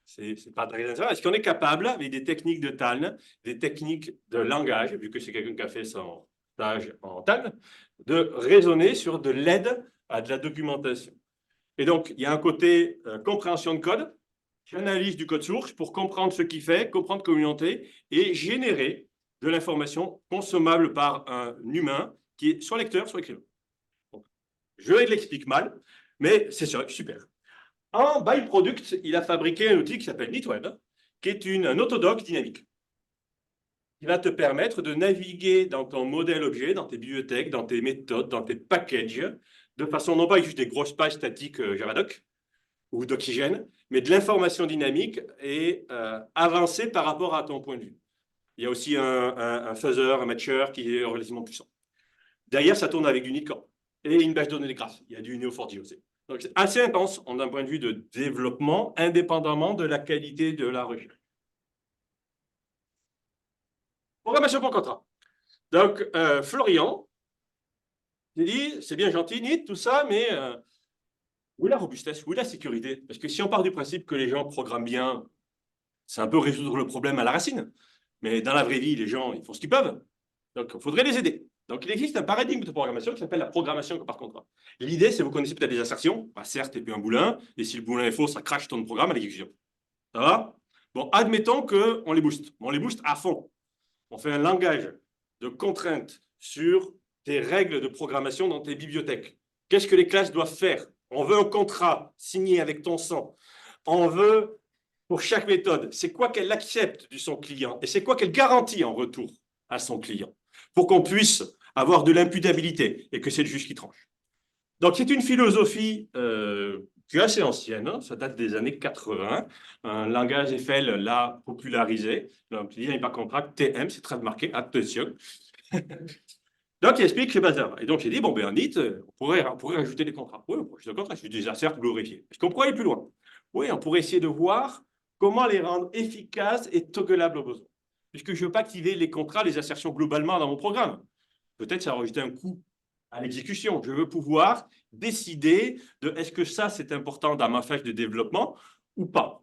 C'est pas très intéressant. Est-ce qu'on est capable, avec des techniques de TALN, des techniques de langage, vu que c'est quelqu'un qui a fait son stage en TALN, de raisonner sur de l'aide à de la documentation? Et donc, il y a un côté compréhension de code, analyse du code source pour comprendre ce qu'il fait, comprendre communauté et générer de l'information consommable par un humain qui est soit lecteur, soit écrivain. Bon. Je l'explique mal, mais c'est super. En byproduct, il a fabriqué un outil qui s'appelle NITweb, qui est un autodoc dynamique, qui va te permettre de naviguer dans ton modèle objet, dans tes bibliothèques, dans tes méthodes, dans tes packages, de façon non pas juste des grosses pages statiques Javadoc ou d'Oxygène, mais de l'information dynamique et avancée par rapport à ton point de vue. Il y a aussi un fuzzer, un matcher qui est relativement puissant. Derrière, ça tourne avec du Nitcorn et une base de données graphe. Il y a du Neo4j aussi. Donc, c'est assez intense d'un point de vue de développement, indépendamment de la qualité de la recherche. Programmation pour contrat. Donc, Florian, j'ai dit, c'est bien gentil, NIT, tout ça, mais où est la robustesse, où est la sécurité? Parce que si on part du principe que les gens programment bien, c'est un peu résoudre le problème à la racine. Mais dans la vraie vie, les gens, ils font ce qu'ils peuvent. Donc, il faudrait les aider. Donc, il existe un paradigme de programmation qui s'appelle la programmation par contrat. L'idée, c'est, vous connaissez peut-être les assertions, certes, et puis un boulin, et si le boulin est faux, ça crache ton programme à l'exécution. Ça va? Bon, admettons qu'on les booste. On les booste à fond. On fait un langage de contraintes sur tes règles de programmation dans tes bibliothèques. Qu'est-ce que les classes doivent faire? On veut un contrat signé avec ton sang. On veut, pour chaque méthode, c'est quoi qu'elle accepte de son client et c'est quoi qu'elle garantit en retour à son client pour qu'on puisse avoir de l'imputabilité et que c'est le juge qui tranche. Donc, c'est une philosophie qui est assez ancienne, hein, ça date des années 80. Un langage Eiffel l'a popularisé. Donc, il n'y a pas de contrat, TM, c'est très marqué, attention. Donc, il explique ce bazar. Et donc, j'ai dit, bon, ben, en NIT, on pourrait ajouter des contrats. Oui, on pourrait ajouter des contrats, je suis des asserts glorifiés. Est-ce qu'on pourrait aller plus loin? Oui, on pourrait essayer de voir comment les rendre efficaces et togglables au besoin. Puisque je ne veux pas activer les contrats, les assertions globalement dans mon programme. Peut-être ça va rajouter un coût à l'exécution. Je veux pouvoir décider de est-ce que ça, c'est important dans ma phase de développement ou pas.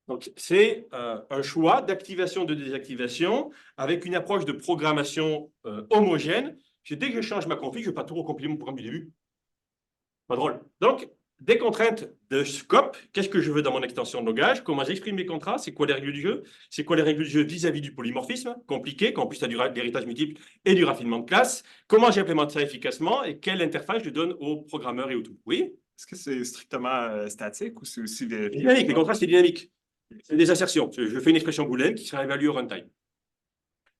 Donc, c'est un choix d'activation, de désactivation avec une approche de programmation homogène. Dès que je change ma config, je ne vais pas tout recompiler mon programme du début. Pas drôle. Donc, des contraintes de scope. Qu'est-ce que je veux dans mon extension de langage? Comment j'exprime mes contrats? C'est quoi les règles du jeu? C'est quoi les règles du jeu vis-à-vis du polymorphisme? Compliqué, qu'en plus tu as de l'héritage multiple et du raffinement de classe. Comment j'implémente ça efficacement et quelle interface je donne aux programmeurs et aux tout? Oui? Est-ce que c'est strictement statique ou c'est aussi des... Dynamique, les contrats, c'est dynamique. C'est des assertions. Je fais une expression booléenne qui sera évaluée au runtime.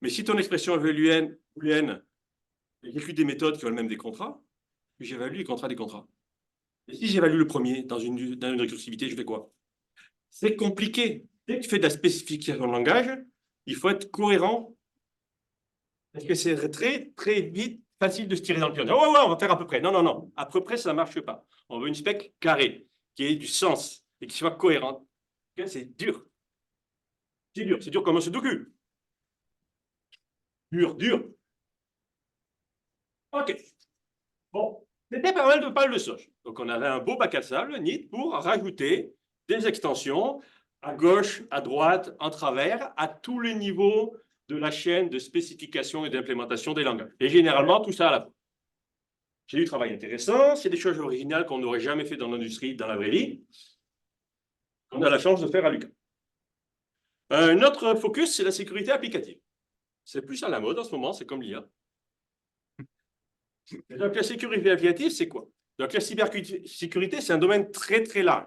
Mais si ton expression booléenne, j'écris des méthodes qui ont elles-mêmes des contrats, j'évalue les contrats des contrats. Et si j'évalue le premier dans une récursivité, je fais quoi? C'est compliqué. Dès que tu fais de la spécification de langage, il faut être cohérent. Parce que c'est très, très vite, facile de se tirer dans le pied. Oh, ouais, on va faire à peu près. Non, non, non. À peu près, ça ne marche pas. On veut une spec carrée, qui ait du sens et qui soit cohérente. C'est dur. C'est dur. C'est dur comme un sudoku. Dur, dur. OK. Bon, c'était pas mal de choses. Donc, on avait un beau bac à sable, NIT, pour rajouter des extensions à gauche, à droite, en travers, à tous les niveaux de la chaîne de spécification et d'implémentation des langages. Et généralement, tout ça à la fois. J'ai du travail intéressant, c'est des choses originales qu'on n'aurait jamais fait dans l'industrie, dans la vraie vie. On a la chance de faire à l'UQAM. Un autre focus, c'est la sécurité applicative. C'est plus à la mode en ce moment, c'est comme l'IA. Donc, la sécurité applicative, c'est quoi? Donc, la cybersécurité, c'est un domaine très, très large.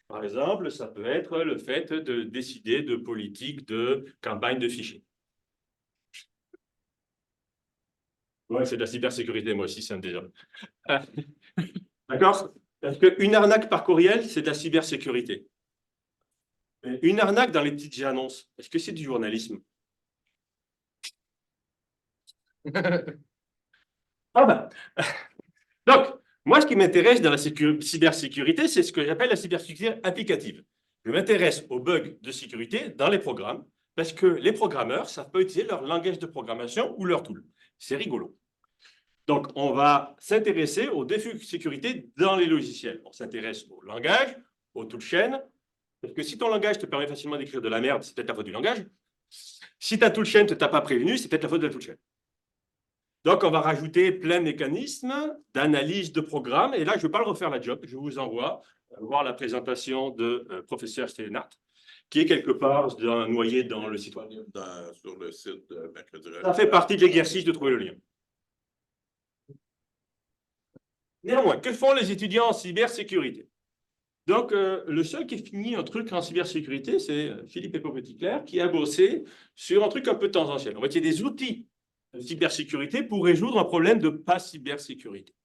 Par exemple, ça peut être le fait de décider de politique de campagne de phishing. Ouais, c'est de la cybersécurité, moi aussi, c'est un déjà. D'accord? Parce qu'une arnaque par courriel, c'est de la cybersécurité. Une arnaque dans les petites annonces, est-ce que c'est du journalisme? Ah ben. Donc, moi, ce qui m'intéresse dans la cybersécurité, c'est ce que j'appelle la cybersécurité applicative. Je m'intéresse aux bugs de sécurité dans les programmes parce que les programmeurs ne savent pas utiliser leur langage de programmation ou leur tool. C'est rigolo. Donc, on va s'intéresser aux défis de sécurité dans les logiciels. On s'intéresse au langage, aux toolchains, parce que si ton langage te permet facilement d'écrire de la merde, c'est peut-être la faute du langage. Si ta toolchain ne t'a pas prévenu, c'est peut-être la faute de la toolchain. Donc, on va rajouter plein de mécanismes d'analyse de programme. Et là, je ne vais pas le refaire la job. Je vous envoie voir la présentation de professeur Stélenart, qui est quelque part noyé dans le site web. Sur le site de Mercredi. Ça fait partie de l'exercice de trouver le lien. Néanmoins, que font les étudiants en cybersécurité? Donc, le seul qui a fini un truc en cybersécurité, c'est Philippe Petit-Clair, qui a bossé sur un truc un peu tangentiel. On va utiliser des outils de cybersécurité pour résoudre un problème de pas cybersécurité.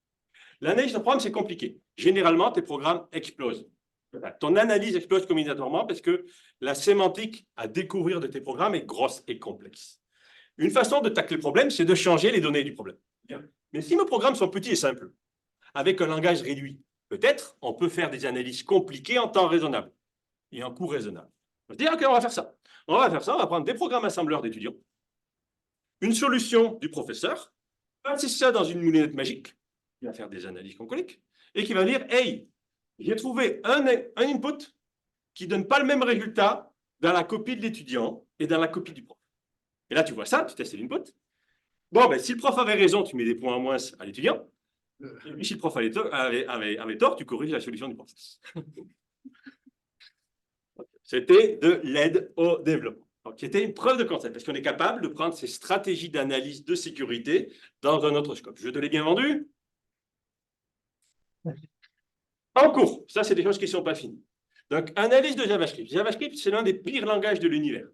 L'analyse de programme, c'est compliqué. Généralement, tes programmes explosent. Ton analyse explose combinatoirement parce que la sémantique à découvrir de tes programmes est grosse et complexe. Une façon de tacler le problème, c'est de changer les données du problème. Mais si nos programmes sont petits et simples, avec un langage réduit, peut-être on peut faire des analyses compliquées en temps raisonnable et en coût raisonnable. On va se dire, OK, on va faire ça. On va prendre des programmes assembleurs d'étudiants, une solution du professeur, passer ça dans une moulinette magique, qui va faire des analyses concoliques, et qui va dire, hey, j'ai trouvé un input qui ne donne pas le même résultat dans la copie de l'étudiant et dans la copie du prof. Et là, tu vois ça, tu testes l'input. Bon, ben, si le prof avait raison, tu mets des points en moins à l'étudiant. Et puis, si le prof avait tort, tu corriges la solution du prof. C'était de l'aide au développement. C'était une preuve de concept, parce qu'on est capable de prendre ces stratégies d'analyse de sécurité dans un autre scope. Je te l'ai bien vendu? En cours, ça, c'est des choses qui ne sont pas finies. Donc, analyse de JavaScript. JavaScript, c'est l'un des pires langages de l'univers.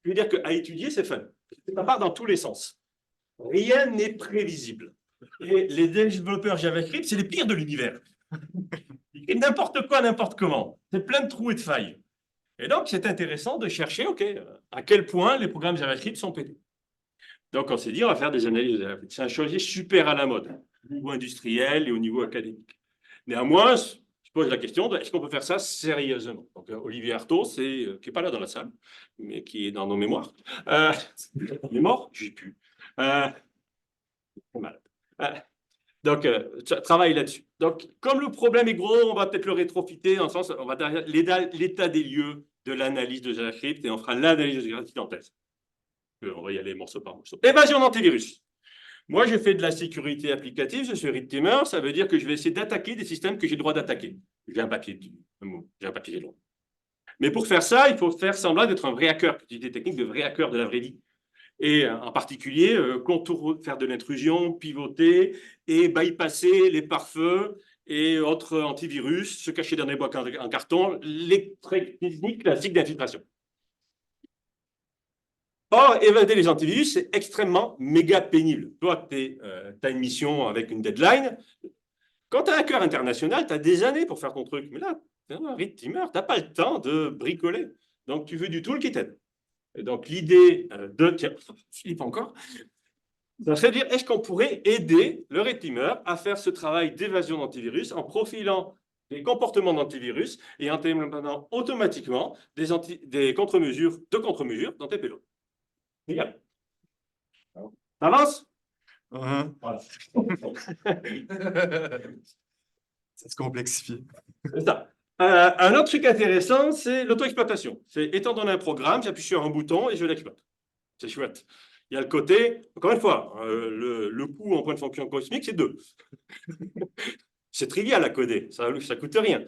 Je veux dire qu'à étudier, c'est fun. Ça part dans tous les sens. Rien n'est prévisible. Et les développeurs JavaScript, c'est les pires de l'univers. Ils écrivent n'importe quoi, n'importe comment. C'est plein de trous et de failles. Et donc, c'est intéressant de chercher, OK, à quel point les programmes JavaScript sont pétés. Donc, on s'est dit, on va faire des analyses de JavaScript. C'est un sujet super à la mode, au niveau industriel et au niveau académique. Néanmoins, je pose la question de est-ce qu'on peut faire ça sérieusement? Donc, Olivier Artaud, qui n'est pas là dans la salle, mais qui est dans nos mémoires. Il est mort? Je ne sais plus. Malade. Donc, travaille là-dessus. Donc, comme le problème est gros, on va peut-être le rétrofiter, dans le sens, on va derrière l'état des lieux de l'analyse de JavaScript et on fera l'analyse de JavaScript en thèse. On va y aller morceau par morceau. Évasion d'antivirus. Moi, je fais de la sécurité applicative, je suis red teamer, ça veut dire que je vais essayer d'attaquer des systèmes que j'ai le droit d'attaquer. J'ai un papier, j'ai un papier, j'ai le droit. Mais pour faire ça, il faut faire semblant d'être un vrai hacker, utiliser des techniques de vrai hacker de la vraie vie. Et en particulier, faire de l'intrusion, pivoter et bypasser les pare-feux et autres antivirus, se cacher dans des boîtes en carton, les techniques classiques d'infiltration. Or, évader les antivirus, c'est extrêmement méga pénible. Toi, tu as une mission avec une deadline. Quand tu as un hacker international, tu as des années pour faire ton truc. Mais là, tu es un red teamer, tu n'as pas le temps de bricoler. Donc, tu veux du tool qui t'aide. Et donc, l'idée de... Tiens, Philippe encore. Ça serait de dire, est-ce qu'on pourrait aider le red teamer à faire ce travail d'évasion d'antivirus en profilant les comportements d'antivirus et en implémentant automatiquement des contre-mesures dans tes payloads. Regarde. Ça avance? Uh-huh. Voilà. Ça se complexifie. C'est ça. Un autre truc intéressant, c'est l'auto-exploitation. C'est étant donné un programme, j'appuie sur un bouton et je l'exploite. C'est chouette. Il y a le côté, encore une fois, le coût en point de fonction cosmique, c'est 2. C'est trivial à coder, ça ne coûte rien.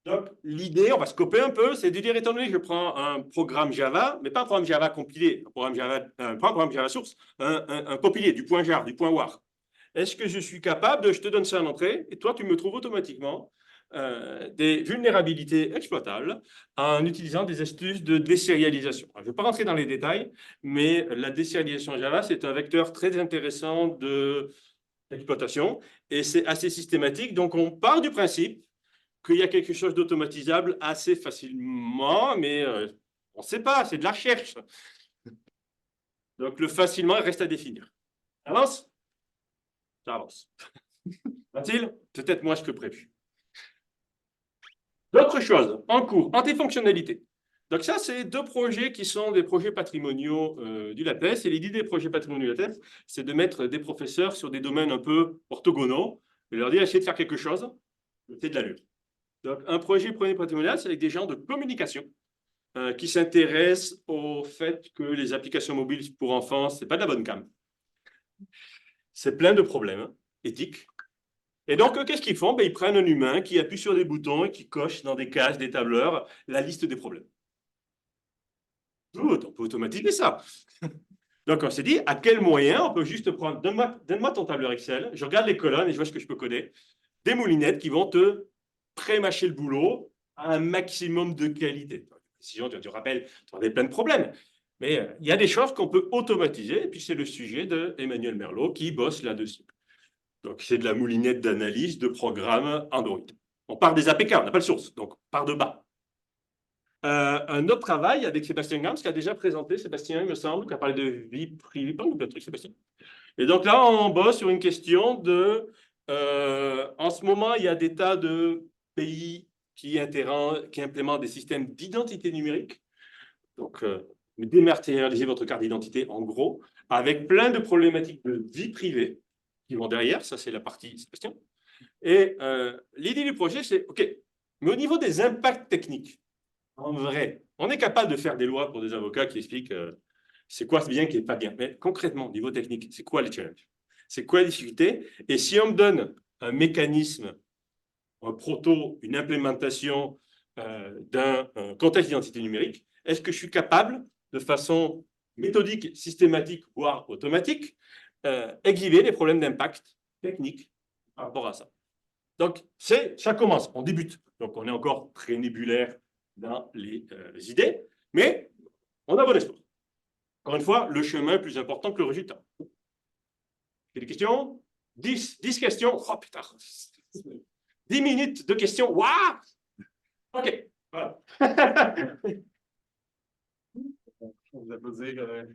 Donc, l'idée, on va scoper un peu, c'est de dire, étant donné que je prends un programme Java, mais pas un programme Java compilé, pas un programme Java source, un compilé, du point jar, du point war. Est-ce que je suis capable je te donne ça en entrée, et toi, tu me trouves automatiquement des vulnérabilités exploitables en utilisant des astuces de désérialisation. Je ne vais pas rentrer dans les détails, mais la désérialisation Java, c'est un vecteur très intéressant d'exploitation, et c'est assez systématique. Donc, on part du principe qu'il y a quelque chose d'automatisable assez facilement, mais on ne sait pas, c'est de la recherche. Donc, le facilement reste à définir. Ça avance? Ça avance. Va-t-il? Peut-être moins que prévu. D'autres choses en cours, antifonctionnalité. Donc ça, c'est 2 projets qui sont des projets patrimoniaux du LATES. Et l'idée des projets patrimoniaux du LATES, c'est de mettre des professeurs sur des domaines un peu orthogonaux et leur dire, essayez de faire quelque chose, c'est de l'allure. Donc, un projet patrimonial, c'est avec des gens de communication qui s'intéressent au fait que les applications mobiles pour enfants, ce n'est pas de la bonne cam. C'est plein de problèmes éthiques. Et donc, qu'est-ce qu'ils font? Ils prennent un humain qui appuie sur des boutons et qui coche dans des cases, des tableurs, la liste des problèmes. On peut automatiser ça. Donc, on s'est dit, à quel moyen on peut juste prendre, donne-moi ton tableur Excel, je regarde les colonnes et je vois ce que je peux coder, des moulinettes qui vont te pré-mâcher le boulot à un maximum de qualité. Sinon, tu te rappelles, tu avais plein de problèmes. Mais il y a des choses qu'on peut automatiser, et puis c'est le sujet d'Emmanuel Merlot qui bosse là-dessus. Donc, c'est de la moulinette d'analyse de programmes Android. On part des APK, on n'a pas le source, donc on part de bas. Un autre travail avec Sébastien Gams, qui a déjà présenté, Sébastien, il me semble, qui a parlé de vie privée, pas de truc, Sébastien. Et donc là, on bosse sur une question de... en ce moment, il y a des tas de pays qui implémentent des systèmes d'identité numérique. Donc, dématérialisez votre carte d'identité, en gros, avec plein de problématiques de vie privée qui vont derrière. Ça, c'est la partie Sébastien. Et l'idée du projet, c'est, OK, mais au niveau des impacts techniques, en vrai, on est capable de faire des lois pour des avocats qui expliquent c'est quoi bien, qui n'est pas bien. Mais concrètement, au niveau technique, c'est quoi les challenges? C'est quoi la difficulté? Et si on me donne un mécanisme, un proto, une implémentation d'un contexte d'identité numérique, est-ce que je suis capable, de façon méthodique, systématique, voire automatique, exhiber les problèmes d'impact technique par rapport à ça? Donc, ça commence, on débute. Donc, on est encore très nébulaire dans les idées, mais on a bon espoir. Encore une fois, le chemin est plus important que le résultat. Des questions? 10 questions. Oh putain. 10 minutes de questions. Waouh! OK. Voilà. On vous applaudir.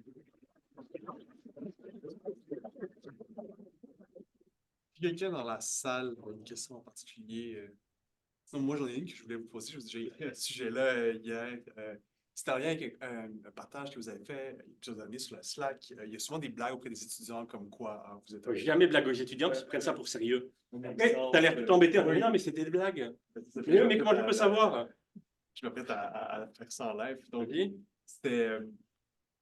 Quelqu'un dans la salle a une question en particulier? Sinon, moi, j'en ai une que je voulais vous poser. Je vous ai déjà écrit à ce sujet-là hier. C'était en lien avec un partage que vous avez fait il y a plusieurs années sur le Slack. Il y a souvent des blagues auprès des étudiants comme quoi vous êtes... Jamais blague aux étudiants qui prennent ça pour sérieux. T'as l'air tout embêté. Non, mais c'était des blagues. Mais comment je peux savoir? Je m'apprête à faire ça en live. Donc, c'était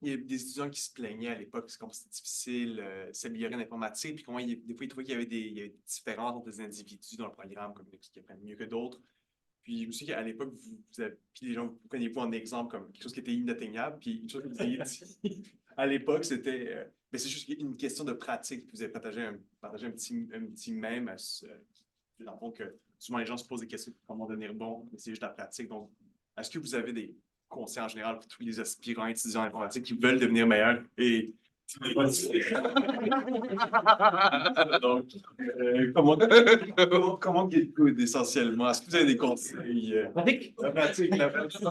il y a des étudiants qui se plaignaient à l'époque, parce que c'était difficile de s'améliorer en informatique, puis comment des fois ils trouvaient qu'il y avait des différences entre les individus dans le programme, comme qui apprennent mieux que d'autres. Puis je me souviens qu'à l'époque, vous avez, puis les gens, vous preniez-vous en exemple comme quelque chose qui était inatteignable, puis une chose que vous avez dit à l'époque, c'était, mais c'est juste une question de pratique. Puis vous avez partagé un petit mème dans le fond que souvent les gens se posent des questions sur comment devenir bon, mais c'est juste la pratique. Donc, est-ce que vous avez des conseils en général pour tous les aspirants étudiants en informatique qui veulent devenir meilleurs et donc, comment get good essentiellement? Est-ce que vous avez des conseils? Pratique. La pratique, la pratique.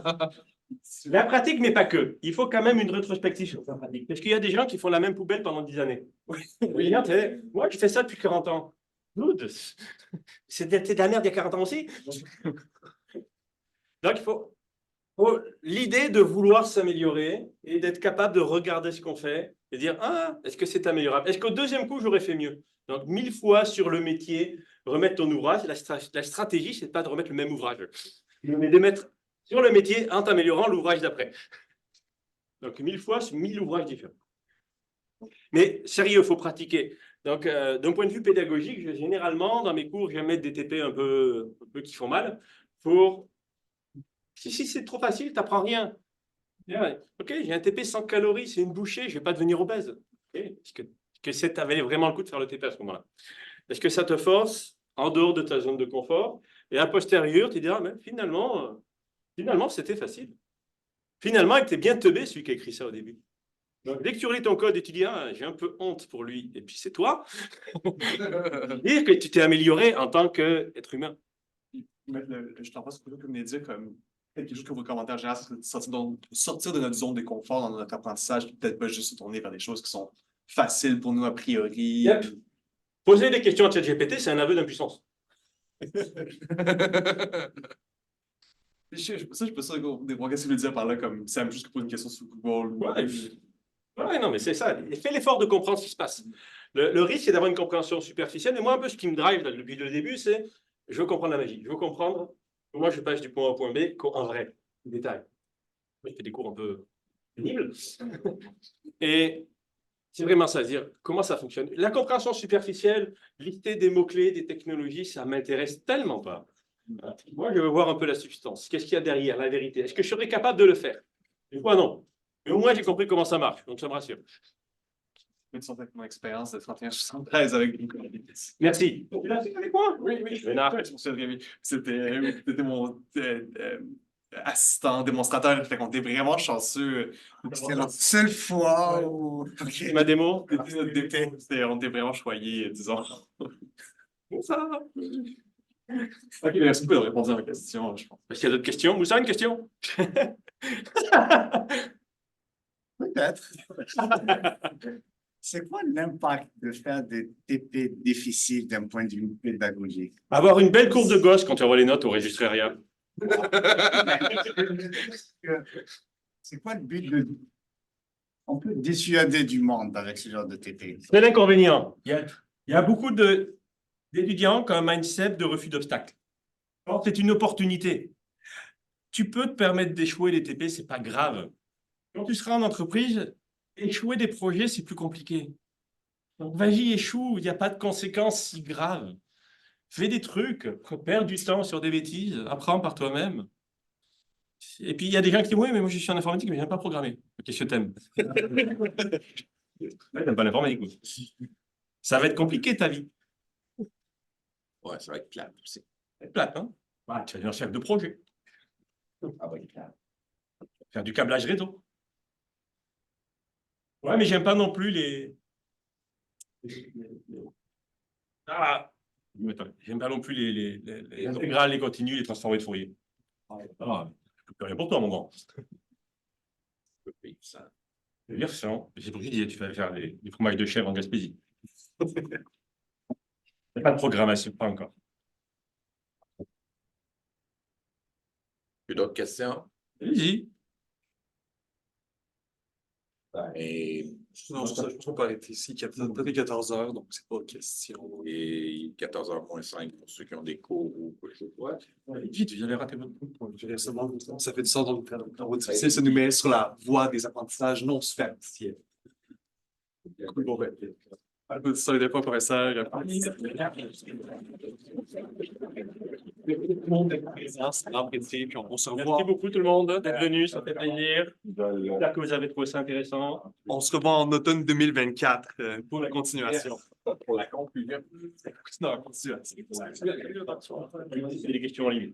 La pratique, mais pas que. Il faut quand même une rétrospective sur sa pratique. Parce qu'il y a des gens qui font la même poubelle pendant 10 années. Oui, moi, je fais ça depuis 40 ans. Good. C'était de la merde il y a 40 ans aussi. Donc, il faut l'idée de vouloir s'améliorer et d'être capable de regarder ce qu'on fait et dire, ah, est-ce que c'est améliorable? Est-ce qu'au deuxième coup, j'aurais fait mieux? Donc, 1000 fois sur le métier, remettre ton ouvrage. La stratégie, c'est pas de remettre le même ouvrage, mais de mettre sur le métier en t'améliorant l'ouvrage d'après. Donc, 1000 fois sur 1000 ouvrages différents. Mais sérieux, il faut pratiquer. Donc, d'un point de vue pédagogique, généralement, dans mes cours, j'aime mettre des TP un peu qui font mal pour... Si c'est trop facile, tu n'apprends rien. Ok, j'ai un TP 100 calories, c'est une bouchée, je ne vais pas devenir obèse. Okay. Est-ce que ça valait vraiment le coup de faire le TP à ce moment-là? Est-ce que ça te force en dehors de ta zone de confort? Et a posteriori, tu te diras, mais finalement, c'était facile. Finalement, il était bien teubé, celui qui a écrit ça au début. Donc, dès que tu relis ton code et tu dis, ah, j'ai un peu honte pour lui, et puis c'est toi, dire que tu t'es amélioré en tant qu'être humain. Je t'en passe plutôt que de dire comme quelque chose que vous commentez en général, c'est de sortir de notre zone de confort dans notre apprentissage, puis peut-être pas juste se tourner vers des choses qui sont faciles pour nous a priori. Yep. Poser des questions à ChatGPT, c'est un aveu d'impuissance. Je peux pas sûr qu'est-ce que tu veux dire par là, comme ça me juste que poser une question sur Google. Ouais, non, mais c'est ça. Fais l'effort de comprendre ce qui se passe. Le risque, c'est d'avoir une compréhension superficielle. Et moi, un peu, ce qui me drive là, depuis le début, c'est je veux comprendre la magie. Je veux comprendre comment je passe du point A au point B en vrai, en détail. Je fais des cours un peu pénibles. Et c'est vraiment ça, dire comment ça fonctionne. La compréhension superficielle, lister des mots-clés, des technologies, ça ne m'intéresse tellement pas. Moi, je veux voir un peu la substance. Qu'est-ce qu'il y a derrière, la vérité? Est-ce que je serais capable de le faire? Des fois, non. Mais au moins, j'ai compris comment ça marche, donc ça me rassure. Une sorte de mon expérience de 31-73 avec Nicolas. Merci. Tu l'as fait avec moi? Oui. C'était mon assistant, démonstrateur. Fait qu'on était vraiment chanceux. C'était la seule fois où... C'est ma démo. On était vraiment choyés, disons. Ça. Ok, merci beaucoup de répondre à ma question, je pense. Est-ce qu'il y a d'autres questions? Moussa, une question? Peut-être. C'est quoi l'impact de faire des TP difficiles d'un point de vue pédagogique? Avoir une belle courbe de gosse quand tu envoies les notes au registrariat. C'est quoi le but de... On peut dissuader du monde avec ce genre de TP. C'est l'inconvénient. Il y a beaucoup d'étudiants qui ont un mindset de refus d'obstacles. Or, c'est une opportunité. Tu peux te permettre d'échouer les TP, ce n'est pas grave. Quand tu seras en entreprise, échouer des projets, c'est plus compliqué. Donc, vas-y, échoue, il n'y a pas de conséquences si graves. Fais des trucs, perds du temps sur des bêtises, apprends par toi-même. Et puis, il y a des gens qui disent, oui, mais moi, je suis en informatique, mais je n'aime pas programmer. Qu'est-ce que tu aimes? Tu n'aimes pas l'informatique. Ça va être compliqué, ta vie. Ouais, ça va être plate aussi. Ça va être plate, hein? Ouais, tu vas devenir chef de projet. Ah va être plate. Faire du câblage réseau. Ouais, mais j'aime pas non plus j'aime pas non plus les intégrales, les continues, les transformés de Fourier. Ah, je peux rien pour toi, mon grand. Ça. Je veux dire, c'est pour ça que je disais, tu vas faire des fromages de chèvre en Gaspésie. Il n'y a pas de programmation, pas encore. Plus d'autres questions? Allez-y. Et Non, je ne peux pas arrêter ici. Peut-être 14 heures, donc c'est pas question. Et 14h moins 5 pour ceux qui ont des cours ou quoi que ce soit. Vite, vous allez rater votre point. Ça fait du sens dans le travaux difficiles. Ça nous met sur la voie des apprentissages non superficiels. Cool, bon, ben. Applaudissements des fois, professeur. Tout le monde est présent, c'est l'apprécié, puis on se revoit. Merci beaucoup tout le monde d'être venu, ça fait plaisir. J'espère que vous avez trouvé ça intéressant. On se revoit en automne 2024 pour la continuation. Pour la conclusion. Non, la continuation. C'est des questions en ligne.